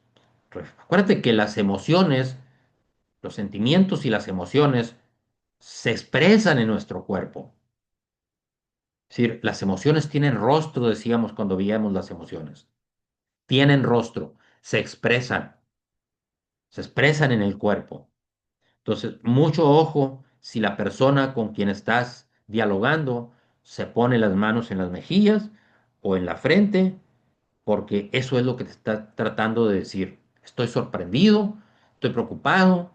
Acuérdate que las emociones, los sentimientos y las emociones se expresan en nuestro cuerpo. Es decir, las emociones tienen rostro, decíamos cuando veíamos las emociones. Tienen rostro, se expresan en el cuerpo. Entonces, mucho ojo si la persona con quien estás dialogando se pone las manos en las mejillas o en la frente, porque eso es lo que te está tratando de decir. Estoy sorprendido, estoy preocupado,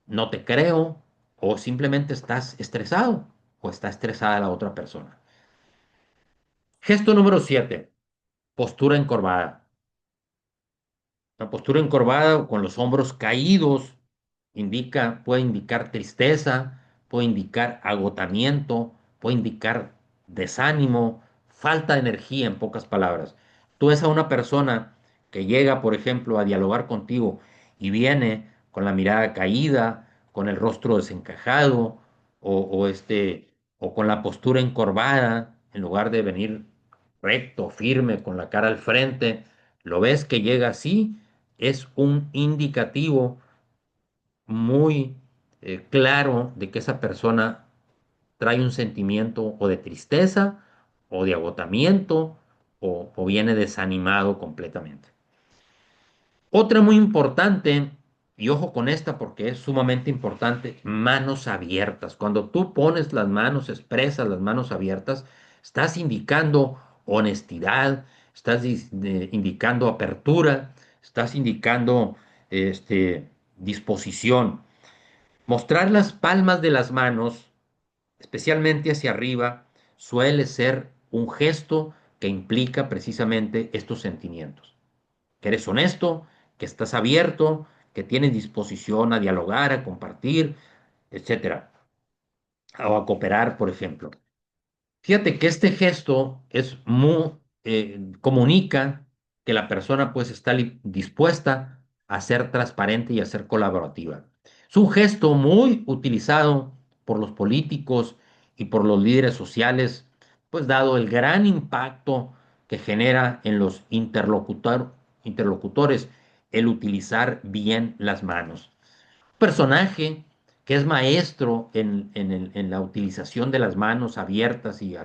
no te creo, o simplemente estás estresado o está estresada la otra persona. Gesto número 7, postura encorvada. La postura encorvada o con los hombros caídos puede indicar tristeza, puede indicar agotamiento, puede indicar desánimo, falta de energía, en pocas palabras. Tú ves a una persona que llega, por ejemplo, a dialogar contigo y viene con la mirada caída, con el rostro desencajado o con la postura encorvada, en lugar de venir recto, firme, con la cara al frente, lo ves que llega así, es un indicativo muy claro de que esa persona trae un sentimiento o de tristeza o de agotamiento o viene desanimado completamente. Otra muy importante, y ojo con esta porque es sumamente importante, manos abiertas. Cuando tú pones las manos, expresas las manos abiertas, estás indicando honestidad, indicando apertura, estás indicando disposición. Mostrar las palmas de las manos, especialmente hacia arriba, suele ser un gesto que implica precisamente estos sentimientos. Que eres honesto, que estás abierto, que tienes disposición a dialogar, a compartir, etcétera, o a cooperar, por ejemplo. Fíjate que este gesto comunica que la persona pues está dispuesta a ser transparente y a ser colaborativa. Es un gesto muy utilizado por los políticos y por los líderes sociales, pues dado el gran impacto que genera en los interlocutores el utilizar bien las manos. Personaje que es maestro en la utilización de las manos abiertas y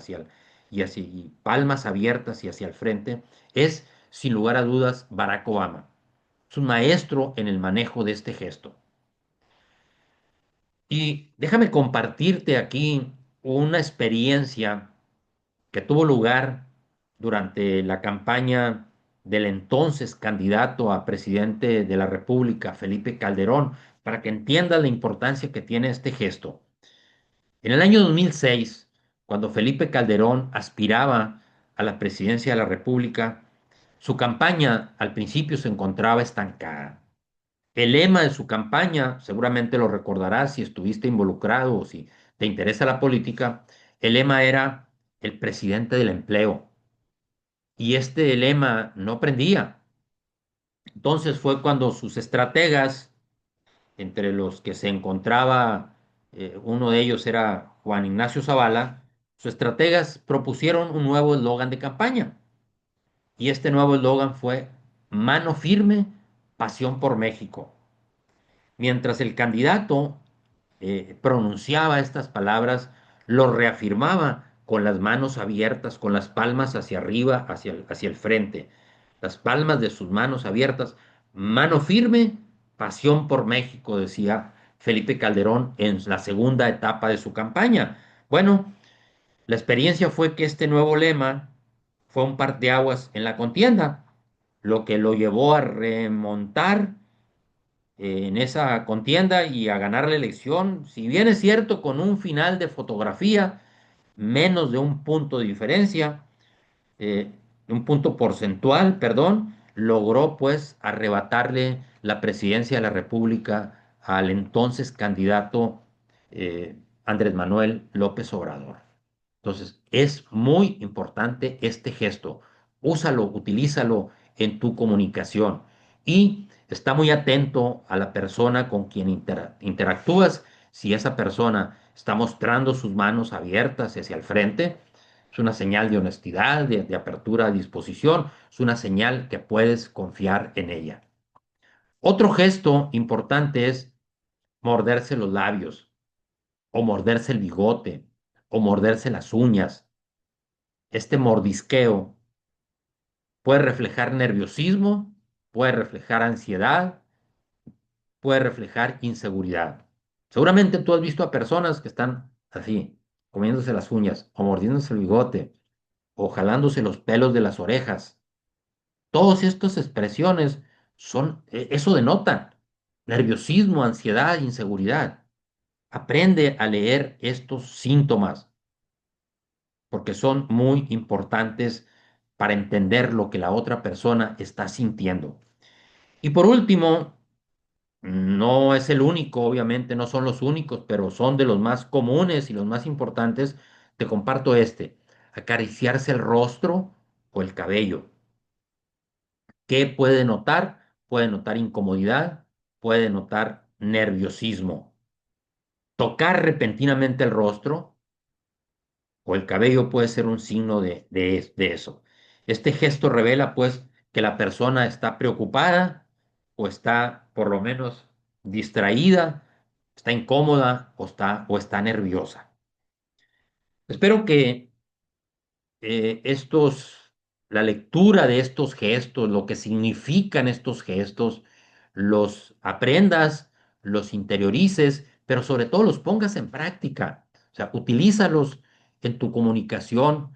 palmas abiertas y hacia el frente, es sin lugar a dudas Barack Obama. Es un maestro en el manejo de este gesto. Y déjame compartirte aquí una experiencia que tuvo lugar durante la campaña del entonces candidato a presidente de la República, Felipe Calderón, para que entiendas la importancia que tiene este gesto. En el año 2006, cuando Felipe Calderón aspiraba a la presidencia de la República, Su campaña al principio se encontraba estancada. El lema de su campaña, seguramente lo recordarás si estuviste involucrado o si te interesa la política, el lema era el presidente del empleo. Y este lema no prendía. Entonces fue cuando sus estrategas, entre los que se encontraba, uno de ellos era Juan Ignacio Zavala, sus estrategas propusieron un nuevo eslogan de campaña. Y este nuevo eslogan fue Mano firme, pasión por México. Mientras el candidato pronunciaba estas palabras, lo reafirmaba con las manos abiertas, con las palmas hacia arriba, hacia el frente, las palmas de sus manos abiertas, mano firme, pasión por México, decía Felipe Calderón en la segunda etapa de su campaña. Bueno, la experiencia fue que este nuevo lema fue un parteaguas en la contienda, lo que lo llevó a remontar en esa contienda y a ganar la elección, si bien es cierto, con un final de fotografía, menos de un punto de diferencia, eh, un punto porcentual, perdón, logró pues arrebatarle la presidencia de la República al entonces candidato Andrés Manuel López Obrador. Entonces, es muy importante este gesto. Úsalo, utilízalo en tu comunicación y está muy atento a la persona con quien interactúas. Si esa persona está mostrando sus manos abiertas hacia el frente, es una señal de honestidad, de apertura a disposición, es una señal que puedes confiar en ella. Otro gesto importante es morderse los labios o morderse el bigote o morderse las uñas. Este mordisqueo puede reflejar nerviosismo, puede reflejar ansiedad, puede reflejar inseguridad. Seguramente tú has visto a personas que están así, comiéndose las uñas, o mordiéndose el bigote, o jalándose los pelos de las orejas. Todas estas expresiones eso denota nerviosismo, ansiedad, inseguridad. Aprende a leer estos síntomas porque son muy importantes para entender lo que la otra persona está sintiendo. Y por último, no es el único, obviamente no son los únicos, pero son de los más comunes y los más importantes. Te comparto este, acariciarse el rostro o el cabello. ¿Qué puede notar? Puede notar incomodidad, puede notar nerviosismo. Tocar repentinamente el rostro o el cabello puede ser un signo de eso. Este gesto revela pues que la persona está preocupada o está por lo menos distraída, está incómoda o está nerviosa. Espero que la lectura de estos gestos, lo que significan estos gestos, los aprendas, los interiorices, pero sobre todo los pongas en práctica. O sea, utilízalos en tu comunicación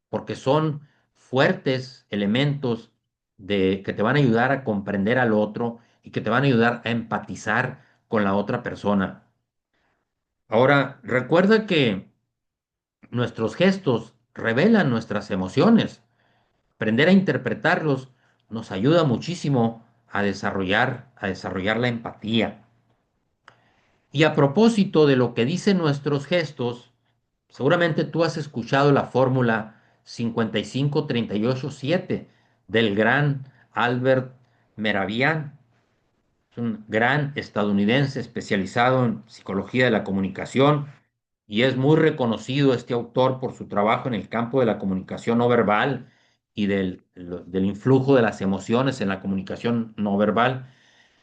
porque son fuertes elementos que te van a ayudar a comprender al otro y que te van a ayudar a empatizar con la otra persona. Ahora, recuerda que nuestros gestos revelan nuestras emociones. Aprender a interpretarlos nos ayuda muchísimo a desarrollar la empatía. Y a propósito de lo que dicen nuestros gestos, seguramente tú has escuchado la fórmula 55-38-7 del gran Albert Meravian. Es un gran estadounidense especializado en psicología de la comunicación y es muy reconocido este autor por su trabajo en el campo de la comunicación no verbal y del influjo de las emociones en la comunicación no verbal.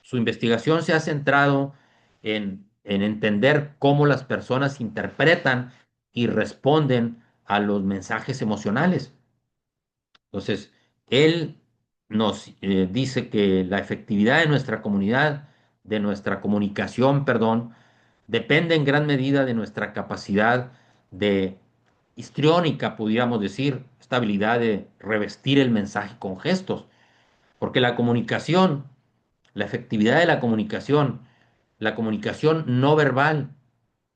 Su investigación se ha centrado en entender cómo las personas interpretan y responden a los mensajes emocionales. Entonces, él nos dice que la efectividad de nuestra comunidad, de nuestra comunicación, perdón, depende en gran medida de nuestra capacidad de histriónica, pudiéramos decir, esta habilidad de revestir el mensaje con gestos, porque la efectividad de la comunicación no verbal,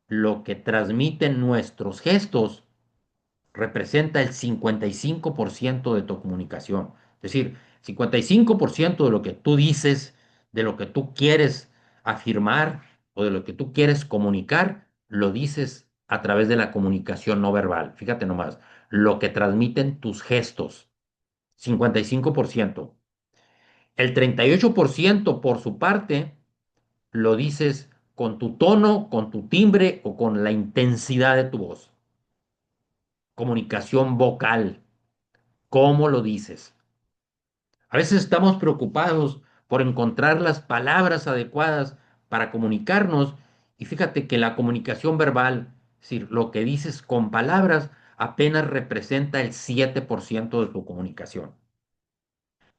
lo que transmiten nuestros gestos, representa el 55% de tu comunicación. Es decir, 55% de lo que tú dices, de lo que tú quieres afirmar o de lo que tú quieres comunicar, lo dices a través de la comunicación no verbal. Fíjate nomás, lo que transmiten tus gestos, 55%. El 38% por su parte lo dices con tu tono, con tu timbre o con la intensidad de tu voz. Comunicación vocal, ¿cómo lo dices? A veces estamos preocupados por encontrar las palabras adecuadas para comunicarnos y fíjate que la comunicación verbal, es decir, lo que dices con palabras, apenas representa el 7% de tu comunicación.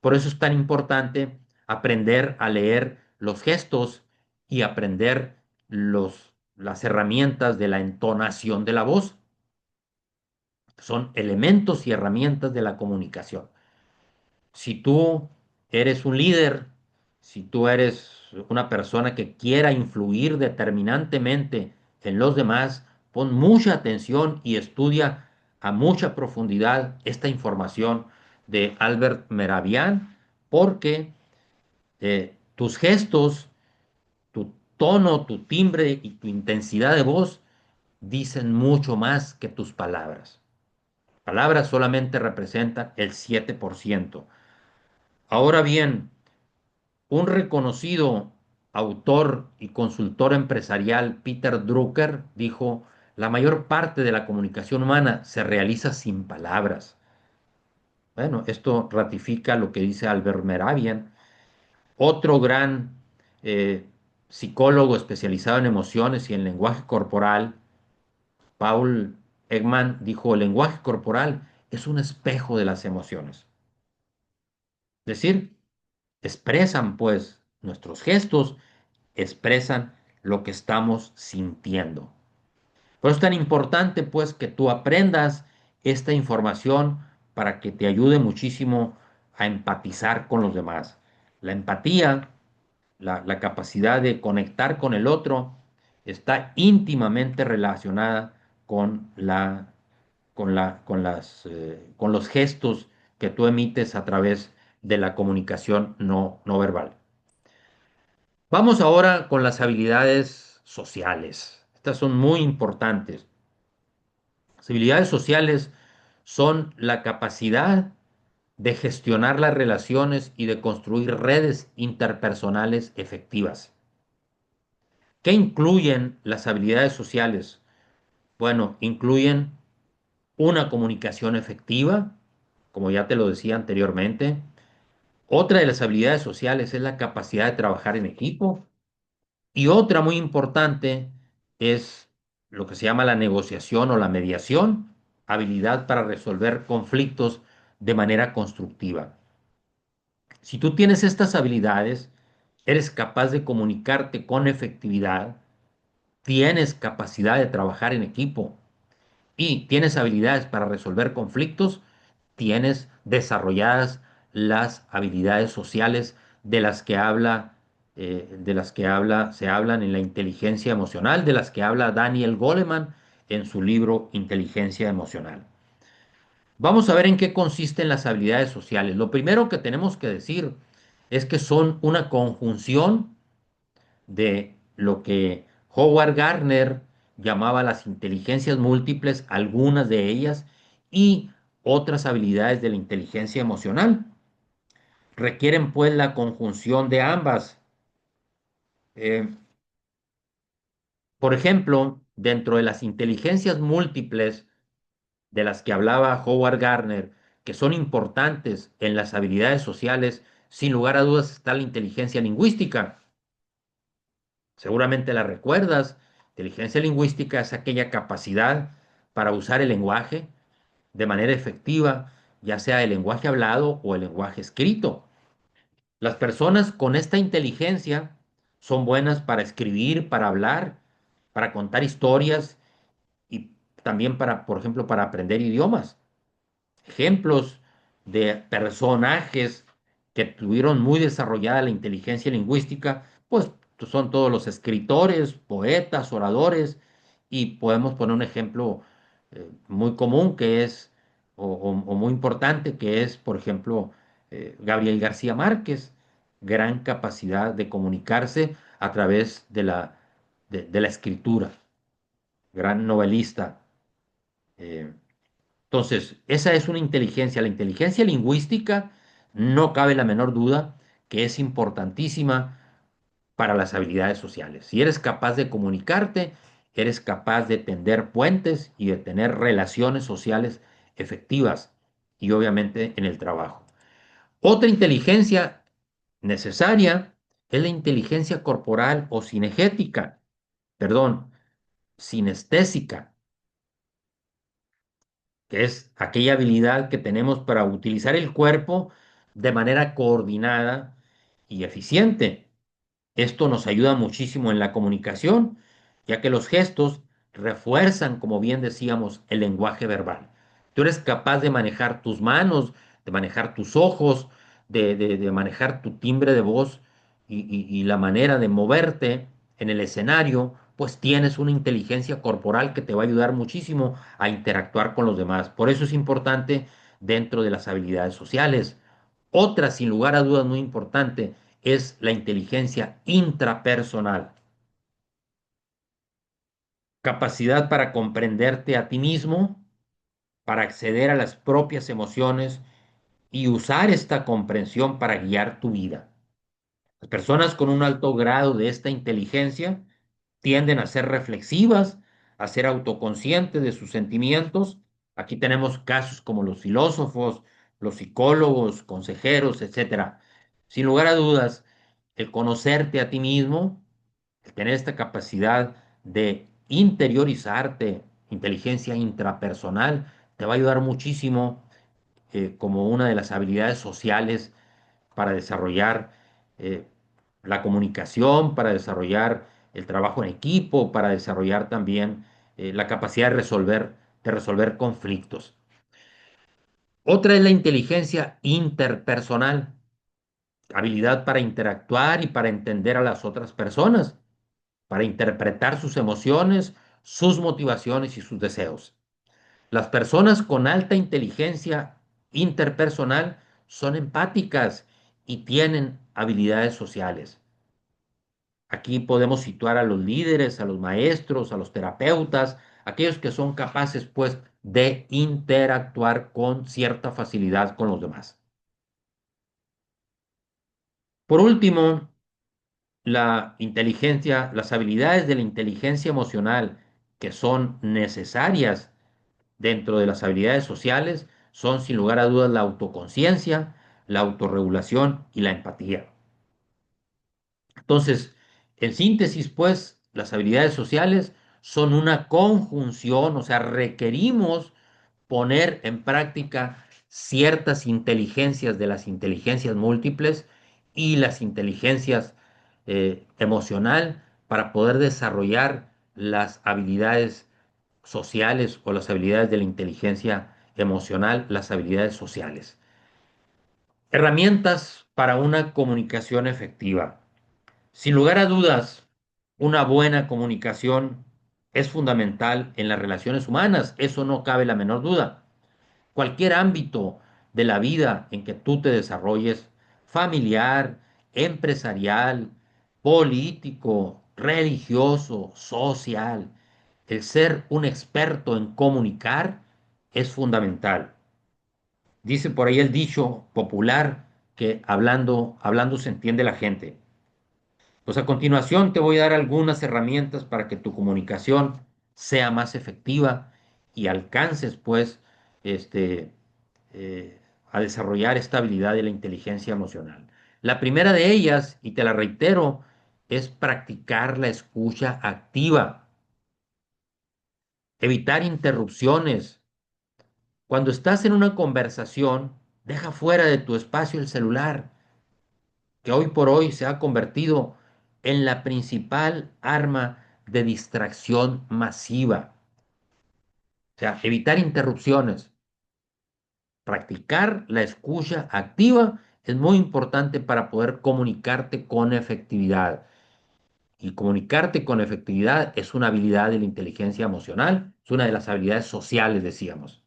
Por eso es tan importante aprender a leer los gestos y aprender las herramientas de la entonación de la voz. Son elementos y herramientas de la comunicación. Si tú eres un líder, si tú eres una persona que quiera influir determinantemente en los demás, pon mucha atención y estudia a mucha profundidad esta información de Albert Meravian, porque tus gestos, tu tono, tu timbre y tu intensidad de voz dicen mucho más que tus palabras. Palabras solamente representan el 7%. Ahora bien, un reconocido autor y consultor empresarial, Peter Drucker, dijo, la mayor parte de la comunicación humana se realiza sin palabras. Bueno, esto ratifica lo que dice Albert Mehrabian. Otro gran eh, psicólogo especializado en emociones y en lenguaje corporal, Paul Ekman, dijo, el lenguaje corporal es un espejo de las emociones. Es decir, expresan pues nuestros gestos, expresan lo que estamos sintiendo. Por eso es tan importante pues que tú aprendas esta información para que te ayude muchísimo a empatizar con los demás. La empatía, la capacidad de conectar con el otro, está íntimamente relacionada con con los gestos que tú emites a través de la comunicación no verbal. Vamos ahora con las habilidades sociales. Estas son muy importantes. Las habilidades sociales son la capacidad de gestionar las relaciones y de construir redes interpersonales efectivas. ¿Qué incluyen las habilidades sociales? Bueno, incluyen una comunicación efectiva, como ya te lo decía anteriormente. Otra de las habilidades sociales es la capacidad de trabajar en equipo. Y otra muy importante es lo que se llama la negociación o la mediación, habilidad para resolver conflictos de manera constructiva. Si tú tienes estas habilidades, eres capaz de comunicarte con efectividad, tienes capacidad de trabajar en equipo y tienes habilidades para resolver conflictos, tienes desarrolladas las habilidades sociales de las que se hablan en la inteligencia emocional, de las que habla Daniel Goleman en su libro Inteligencia Emocional. Vamos a ver en qué consisten las habilidades sociales. Lo primero que tenemos que decir es que son una conjunción de lo que Howard Gardner llamaba las inteligencias múltiples, algunas de ellas, y otras habilidades de la inteligencia emocional. Requieren pues la conjunción de ambas. Eh, por ejemplo, dentro de las inteligencias múltiples de las que hablaba Howard Gardner, que son importantes en las habilidades sociales, sin lugar a dudas está la inteligencia lingüística. Seguramente la recuerdas. Inteligencia lingüística es aquella capacidad para usar el lenguaje de manera efectiva, ya sea el lenguaje hablado o el lenguaje escrito. Las personas con esta inteligencia son buenas para escribir, para hablar, para contar historias y también para, por ejemplo, para aprender idiomas. Ejemplos de personajes que tuvieron muy desarrollada la inteligencia lingüística, pues son todos los escritores, poetas, oradores, y podemos poner un ejemplo muy común que es, o muy importante, que es, por ejemplo, Gabriel García Márquez, gran capacidad de comunicarse a través de la escritura, gran novelista. Eh, entonces, esa es una inteligencia. La inteligencia lingüística, no cabe la menor duda que es importantísima para las habilidades sociales. Si eres capaz de comunicarte, eres capaz de tender puentes y de tener relaciones sociales efectivas y obviamente en el trabajo. Otra inteligencia necesaria es la inteligencia corporal o cinegética, perdón, sinestésica, que es aquella habilidad que tenemos para utilizar el cuerpo de manera coordinada y eficiente. Esto nos ayuda muchísimo en la comunicación, ya que los gestos refuerzan, como bien decíamos, el lenguaje verbal. Tú eres capaz de manejar tus manos, de manejar tus ojos, de manejar tu timbre de voz y la manera de moverte en el escenario, pues tienes una inteligencia corporal que te va a ayudar muchísimo a interactuar con los demás. Por eso es importante dentro de las habilidades sociales. Otra, sin lugar a dudas, muy importante es la inteligencia intrapersonal. Capacidad para comprenderte a ti mismo, para acceder a las propias emociones y usar esta comprensión para guiar tu vida. Las personas con un alto grado de esta inteligencia tienden a ser reflexivas, a ser autoconscientes de sus sentimientos. Aquí tenemos casos como los filósofos, los psicólogos, consejeros, etcétera. Sin lugar a dudas, el conocerte a ti mismo, el tener esta capacidad de interiorizarte, inteligencia intrapersonal, te va a ayudar muchísimo como una de las habilidades sociales para desarrollar eh, la comunicación, para desarrollar el trabajo en equipo, para desarrollar también la capacidad de resolver conflictos. Otra es la inteligencia interpersonal, habilidad para interactuar y para entender a las otras personas, para interpretar sus emociones, sus motivaciones y sus deseos. Las personas con alta inteligencia interpersonal son empáticas y tienen habilidades sociales. Aquí podemos situar a los líderes, a los maestros, a los terapeutas, aquellos que son capaces, pues, de interactuar con cierta facilidad con los demás. Por último, la inteligencia, las habilidades de la inteligencia emocional que son necesarias dentro de las habilidades sociales son, sin lugar a dudas, la autoconciencia, la autorregulación y la empatía. Entonces, en síntesis, pues, las habilidades sociales son una conjunción, o sea, requerimos poner en práctica ciertas inteligencias de las inteligencias múltiples y las inteligencias emocional para poder desarrollar las habilidades sociales o las habilidades de la inteligencia emocional, las habilidades sociales. Herramientas para una comunicación efectiva. Sin lugar a dudas, una buena comunicación es fundamental en las relaciones humanas, eso no cabe la menor duda. Cualquier ámbito de la vida en que tú te desarrolles, familiar, empresarial, político, religioso, social, el ser un experto en comunicar es fundamental. Dice por ahí el dicho popular que hablando se entiende la gente. Pues a continuación te voy a dar algunas herramientas para que tu comunicación sea más efectiva y alcances, pues, este, a desarrollar esta habilidad de la inteligencia emocional. La primera de ellas, y te la reitero, es practicar la escucha activa, evitar interrupciones. Cuando estás en una conversación, deja fuera de tu espacio el celular, que hoy por hoy se ha convertido en la principal arma de distracción masiva. O sea, evitar interrupciones, practicar la escucha activa es muy importante para poder comunicarte con efectividad. Y comunicarte con efectividad es una habilidad de la inteligencia emocional, es una de las habilidades sociales, decíamos.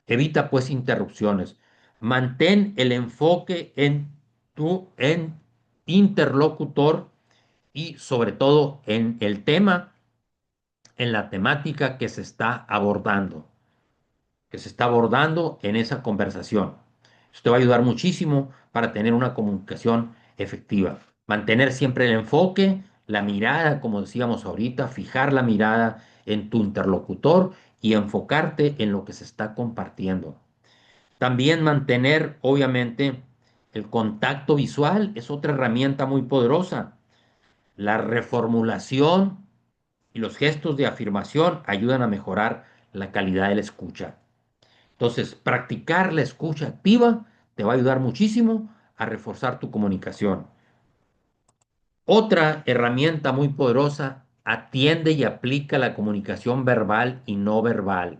Evita pues interrupciones. Mantén el enfoque en tu interlocutor y sobre todo en el tema, en la temática que se está abordando en esa conversación. Esto te va a ayudar muchísimo para tener una comunicación efectiva. Mantener siempre el enfoque, la mirada, como decíamos ahorita, fijar la mirada en tu interlocutor y enfocarte en lo que se está compartiendo. También mantener, obviamente, el contacto visual es otra herramienta muy poderosa. La reformulación y los gestos de afirmación ayudan a mejorar la calidad de la escucha. Entonces, practicar la escucha activa te va a ayudar muchísimo a reforzar tu comunicación. Otra herramienta muy poderosa, atiende y aplica la comunicación verbal y no verbal.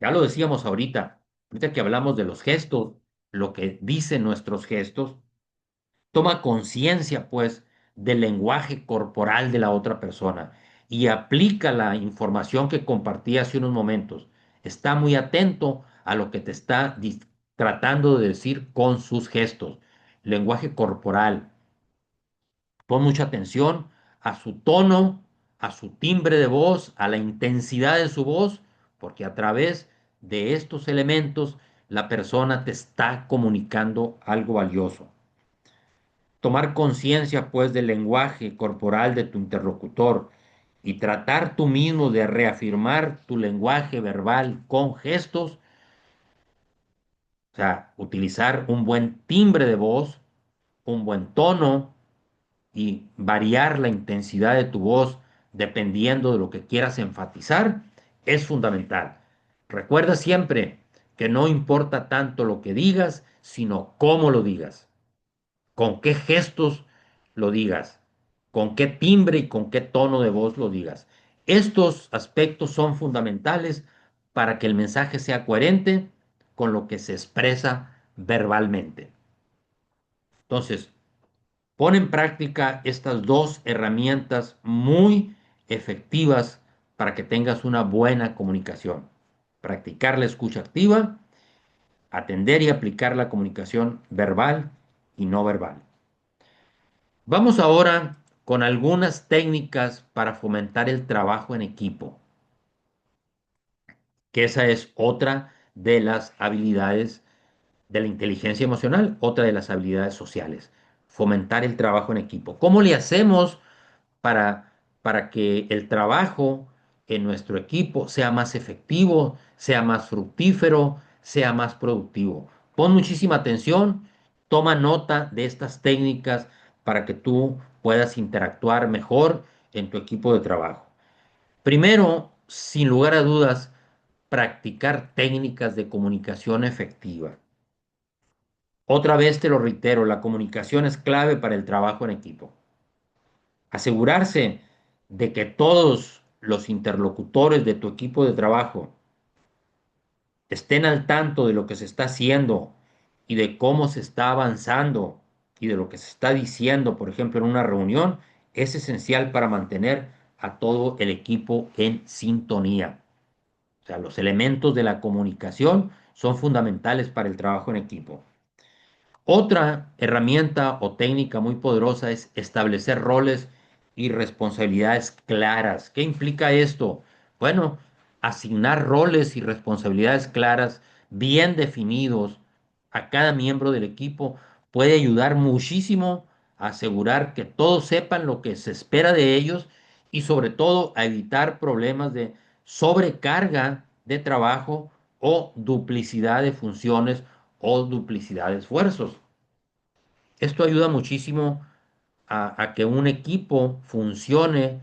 Ya lo decíamos ahorita que hablamos de los gestos, lo que dicen nuestros gestos, toma conciencia, pues, del lenguaje corporal de la otra persona y aplica la información que compartí hace unos momentos. Está muy atento a lo que te está tratando de decir con sus gestos. Lenguaje corporal. Pon mucha atención a su tono, a su timbre de voz, a la intensidad de su voz, porque a través de estos elementos la persona te está comunicando algo valioso. Tomar conciencia, pues, del lenguaje corporal de tu interlocutor y tratar tú mismo de reafirmar tu lenguaje verbal con gestos, o sea, utilizar un buen timbre de voz, un buen tono y variar la intensidad de tu voz dependiendo de lo que quieras enfatizar, es fundamental. Recuerda siempre que no importa tanto lo que digas, sino cómo lo digas, con qué gestos lo digas, con qué timbre y con qué tono de voz lo digas. Estos aspectos son fundamentales para que el mensaje sea coherente con lo que se expresa verbalmente. Entonces, pon en práctica estas dos herramientas muy efectivas para que tengas una buena comunicación. Practicar la escucha activa, atender y aplicar la comunicación verbal y no verbal. Vamos ahora con algunas técnicas para fomentar el trabajo en equipo, que esa es otra de las habilidades de la inteligencia emocional, otra de las habilidades sociales, fomentar el trabajo en equipo. ¿Cómo le hacemos para, para que el trabajo en nuestro equipo sea más efectivo, sea más fructífero, sea más productivo? Pon muchísima atención, toma nota de estas técnicas para que tú puedas interactuar mejor en tu equipo de trabajo. Primero, sin lugar a dudas, practicar técnicas de comunicación efectiva. Otra vez te lo reitero, la comunicación es clave para el trabajo en equipo. Asegurarse de que todos los interlocutores de tu equipo de trabajo estén al tanto de lo que se está haciendo y de cómo se está avanzando y de lo que se está diciendo, por ejemplo, en una reunión, es esencial para mantener a todo el equipo en sintonía. O sea, los elementos de la comunicación son fundamentales para el trabajo en equipo. Otra herramienta o técnica muy poderosa es establecer roles y responsabilidades claras. ¿Qué implica esto? Bueno, asignar roles y responsabilidades claras, bien definidos a cada miembro del equipo puede ayudar muchísimo a asegurar que todos sepan lo que se espera de ellos y sobre todo a evitar problemas de sobrecarga de trabajo o duplicidad de funciones o duplicidad de esfuerzos. Esto ayuda muchísimo a que un equipo funcione,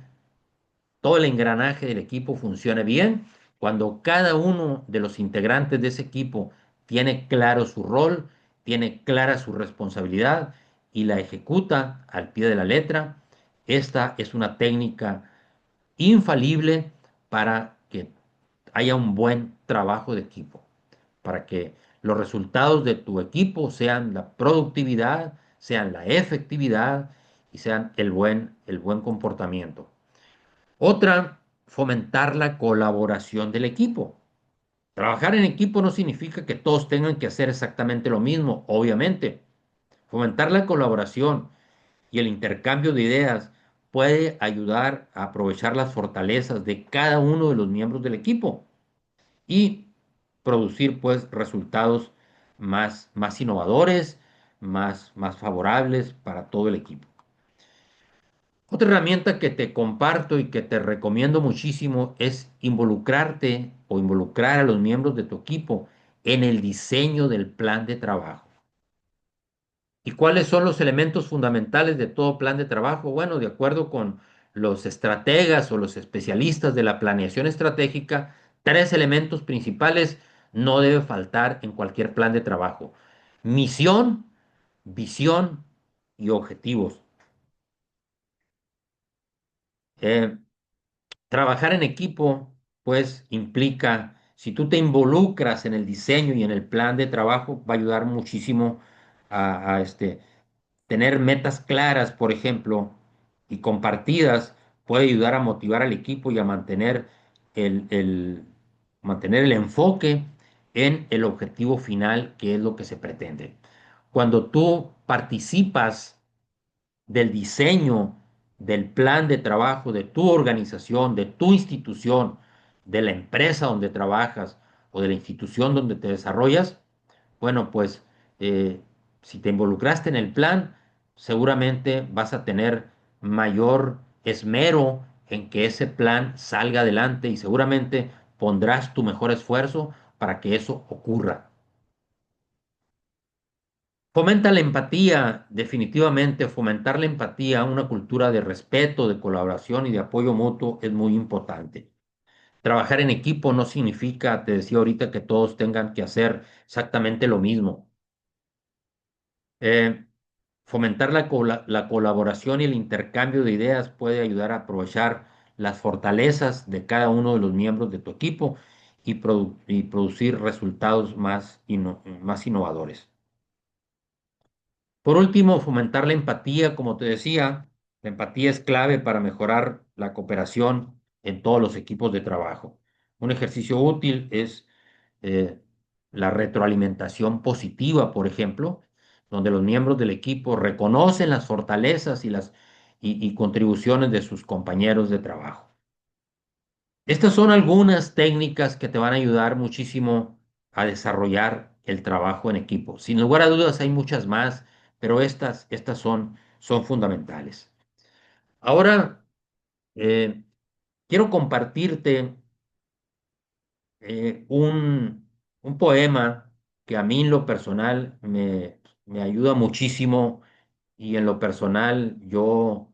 todo el engranaje del equipo funcione bien, cuando cada uno de los integrantes de ese equipo tiene claro su rol, tiene clara su responsabilidad y la ejecuta al pie de la letra. Esta es una técnica infalible para que haya un buen trabajo de equipo, para que los resultados de tu equipo sean la productividad, sean la efectividad y sean el buen comportamiento. Otra, fomentar la colaboración del equipo. Trabajar en equipo no significa que todos tengan que hacer exactamente lo mismo, obviamente. Fomentar la colaboración y el intercambio de ideas puede ayudar a aprovechar las fortalezas de cada uno de los miembros del equipo y producir pues resultados más innovadores, más favorables para todo el equipo. Otra herramienta que te comparto y que te recomiendo muchísimo es involucrarte o involucrar a los miembros de tu equipo en el diseño del plan de trabajo. ¿Y cuáles son los elementos fundamentales de todo plan de trabajo? Bueno, de acuerdo con los estrategas o los especialistas de la planeación estratégica, tres elementos principales no debe faltar en cualquier plan de trabajo: misión, visión y objetivos. Eh, Trabajar en equipo, pues, implica, si tú te involucras en el diseño y en el plan de trabajo, va a ayudar muchísimo a tener metas claras, por ejemplo, y compartidas, puede ayudar a motivar al equipo y a mantener el enfoque en el objetivo final, que es lo que se pretende. Cuando tú participas del diseño del plan de trabajo de tu organización, de tu institución, de la empresa donde trabajas o de la institución donde te desarrollas, bueno, pues eh, si te involucraste en el plan, seguramente vas a tener mayor esmero en que ese plan salga adelante y seguramente pondrás tu mejor esfuerzo para que eso ocurra. Fomenta la empatía, definitivamente, fomentar la empatía, una cultura de respeto, de colaboración y de apoyo mutuo es muy importante. Trabajar en equipo no significa, te decía ahorita, que todos tengan que hacer exactamente lo mismo. Eh, Fomentar la colaboración y el intercambio de ideas puede ayudar a aprovechar las fortalezas de cada uno de los miembros de tu equipo y producir resultados más innovadores. Por último, fomentar la empatía, como te decía, la empatía es clave para mejorar la cooperación en todos los equipos de trabajo. Un ejercicio útil es eh, la retroalimentación positiva, por ejemplo, donde los miembros del equipo reconocen las fortalezas y contribuciones de sus compañeros de trabajo. Estas son algunas técnicas que te van a ayudar muchísimo a desarrollar el trabajo en equipo. Sin lugar a dudas hay muchas más, pero estas son fundamentales. Ahora, eh, quiero compartirte un poema que a mí en lo personal me ayuda muchísimo y en lo personal yo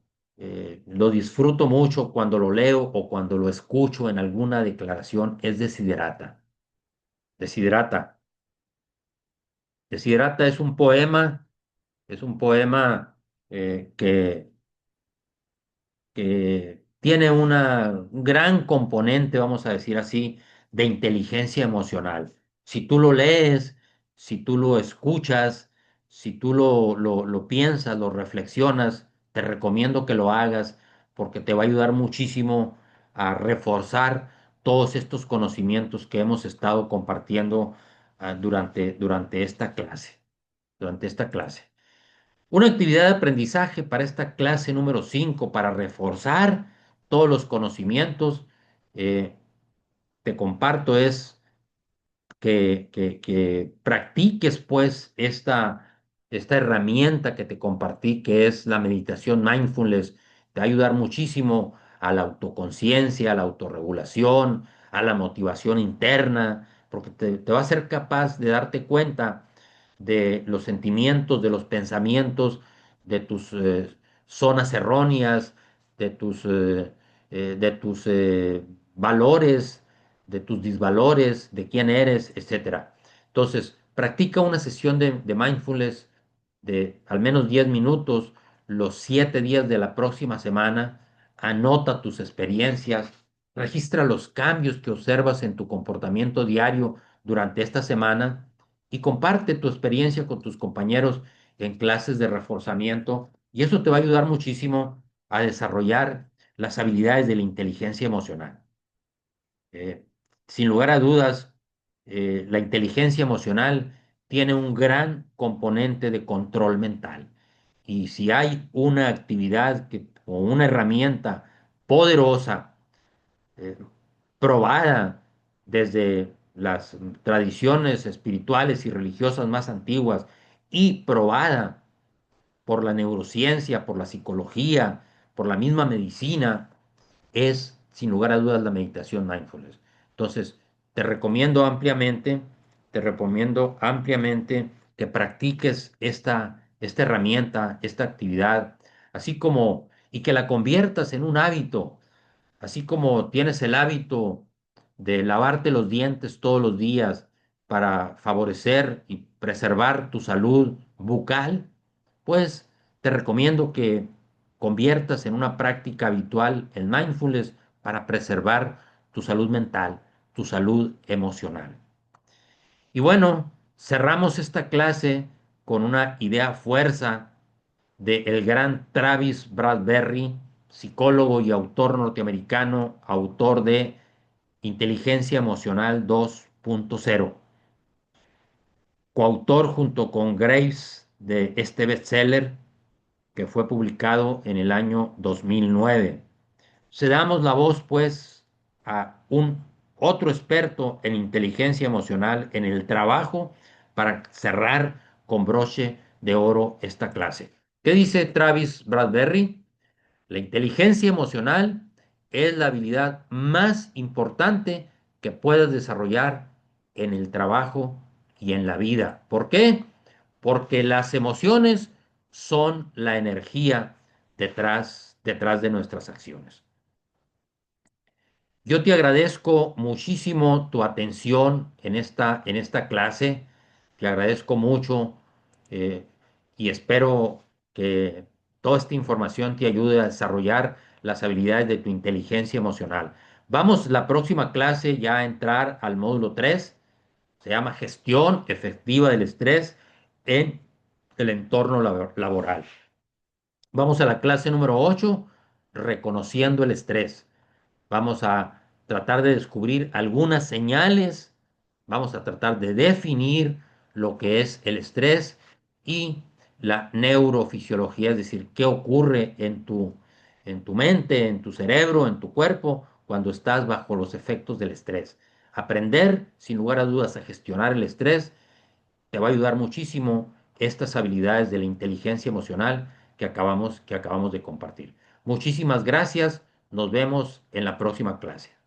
lo disfruto mucho cuando lo leo o cuando lo escucho en alguna declaración. Es Desiderata. Desiderata. Desiderata es un poema que tiene un gran componente, vamos a decir así, de inteligencia emocional. Si tú lo lees, si tú lo escuchas, si tú lo piensas, lo reflexionas, te recomiendo que lo hagas porque te va a ayudar muchísimo a reforzar todos estos conocimientos que hemos estado compartiendo durante esta clase, durante esta clase. Una actividad de aprendizaje para esta clase número 5 para reforzar todos los conocimientos, eh, te comparto, es que practiques pues esta herramienta que te compartí, que es la meditación mindfulness. Te va a ayudar muchísimo a la autoconciencia, a la autorregulación, a la motivación interna, porque te va a hacer capaz de darte cuenta de los sentimientos, de los pensamientos, de tus zonas erróneas, de tus valores, de tus disvalores, de quién eres, etcétera. Entonces, practica una sesión de mindfulness de al menos 10 minutos los 7 días de la próxima semana. Anota tus experiencias, registra los cambios que observas en tu comportamiento diario durante esta semana y comparte tu experiencia con tus compañeros en clases de reforzamiento. Y eso te va a ayudar muchísimo a desarrollar las habilidades de la inteligencia emocional. Eh, Sin lugar a dudas, la inteligencia emocional tiene un gran componente de control mental. Y si hay una actividad o una herramienta poderosa, eh, probada desde las tradiciones espirituales y religiosas más antiguas y probada por la neurociencia, por la psicología, por la misma medicina, es sin lugar a dudas la meditación mindfulness. Entonces, te recomiendo ampliamente, te recomiendo ampliamente que practiques esta herramienta, esta actividad, así como, y que la conviertas en un hábito, así como tienes el hábito de lavarte los dientes todos los días para favorecer y preservar tu salud bucal, pues te recomiendo que conviertas en una práctica habitual el mindfulness para preservar tu salud mental, tu salud emocional. Y bueno, cerramos esta clase con una idea fuerza del gran Travis Bradberry, psicólogo y autor norteamericano, autor de Inteligencia Emocional 2.0, coautor junto con Graves de este bestseller que fue publicado en el año 2009. Se damos la voz, pues, a un otro experto en inteligencia emocional en el trabajo para cerrar con broche de oro esta clase. ¿Qué dice Travis Bradberry? La inteligencia emocional es la habilidad más importante que puedes desarrollar en el trabajo y en la vida. ¿Por qué? Porque las emociones son la energía detrás de nuestras acciones. Yo te agradezco muchísimo tu atención en esta clase. Te agradezco mucho eh, y espero que toda esta información te ayude a desarrollar las habilidades de tu inteligencia emocional. Vamos la próxima clase ya a entrar al módulo 3. Se llama Gestión Efectiva del Estrés en el entorno laboral. Vamos a la clase número 8, reconociendo el estrés. Vamos a tratar de descubrir algunas señales, vamos a tratar de definir lo que es el estrés y la neurofisiología, es decir, qué ocurre en tu mente, en tu cerebro, en tu cuerpo cuando estás bajo los efectos del estrés. Aprender, sin lugar a dudas, a gestionar el estrés te va a ayudar muchísimo estas habilidades de la inteligencia emocional que acabamos de compartir. Muchísimas gracias. Nos vemos en la próxima clase.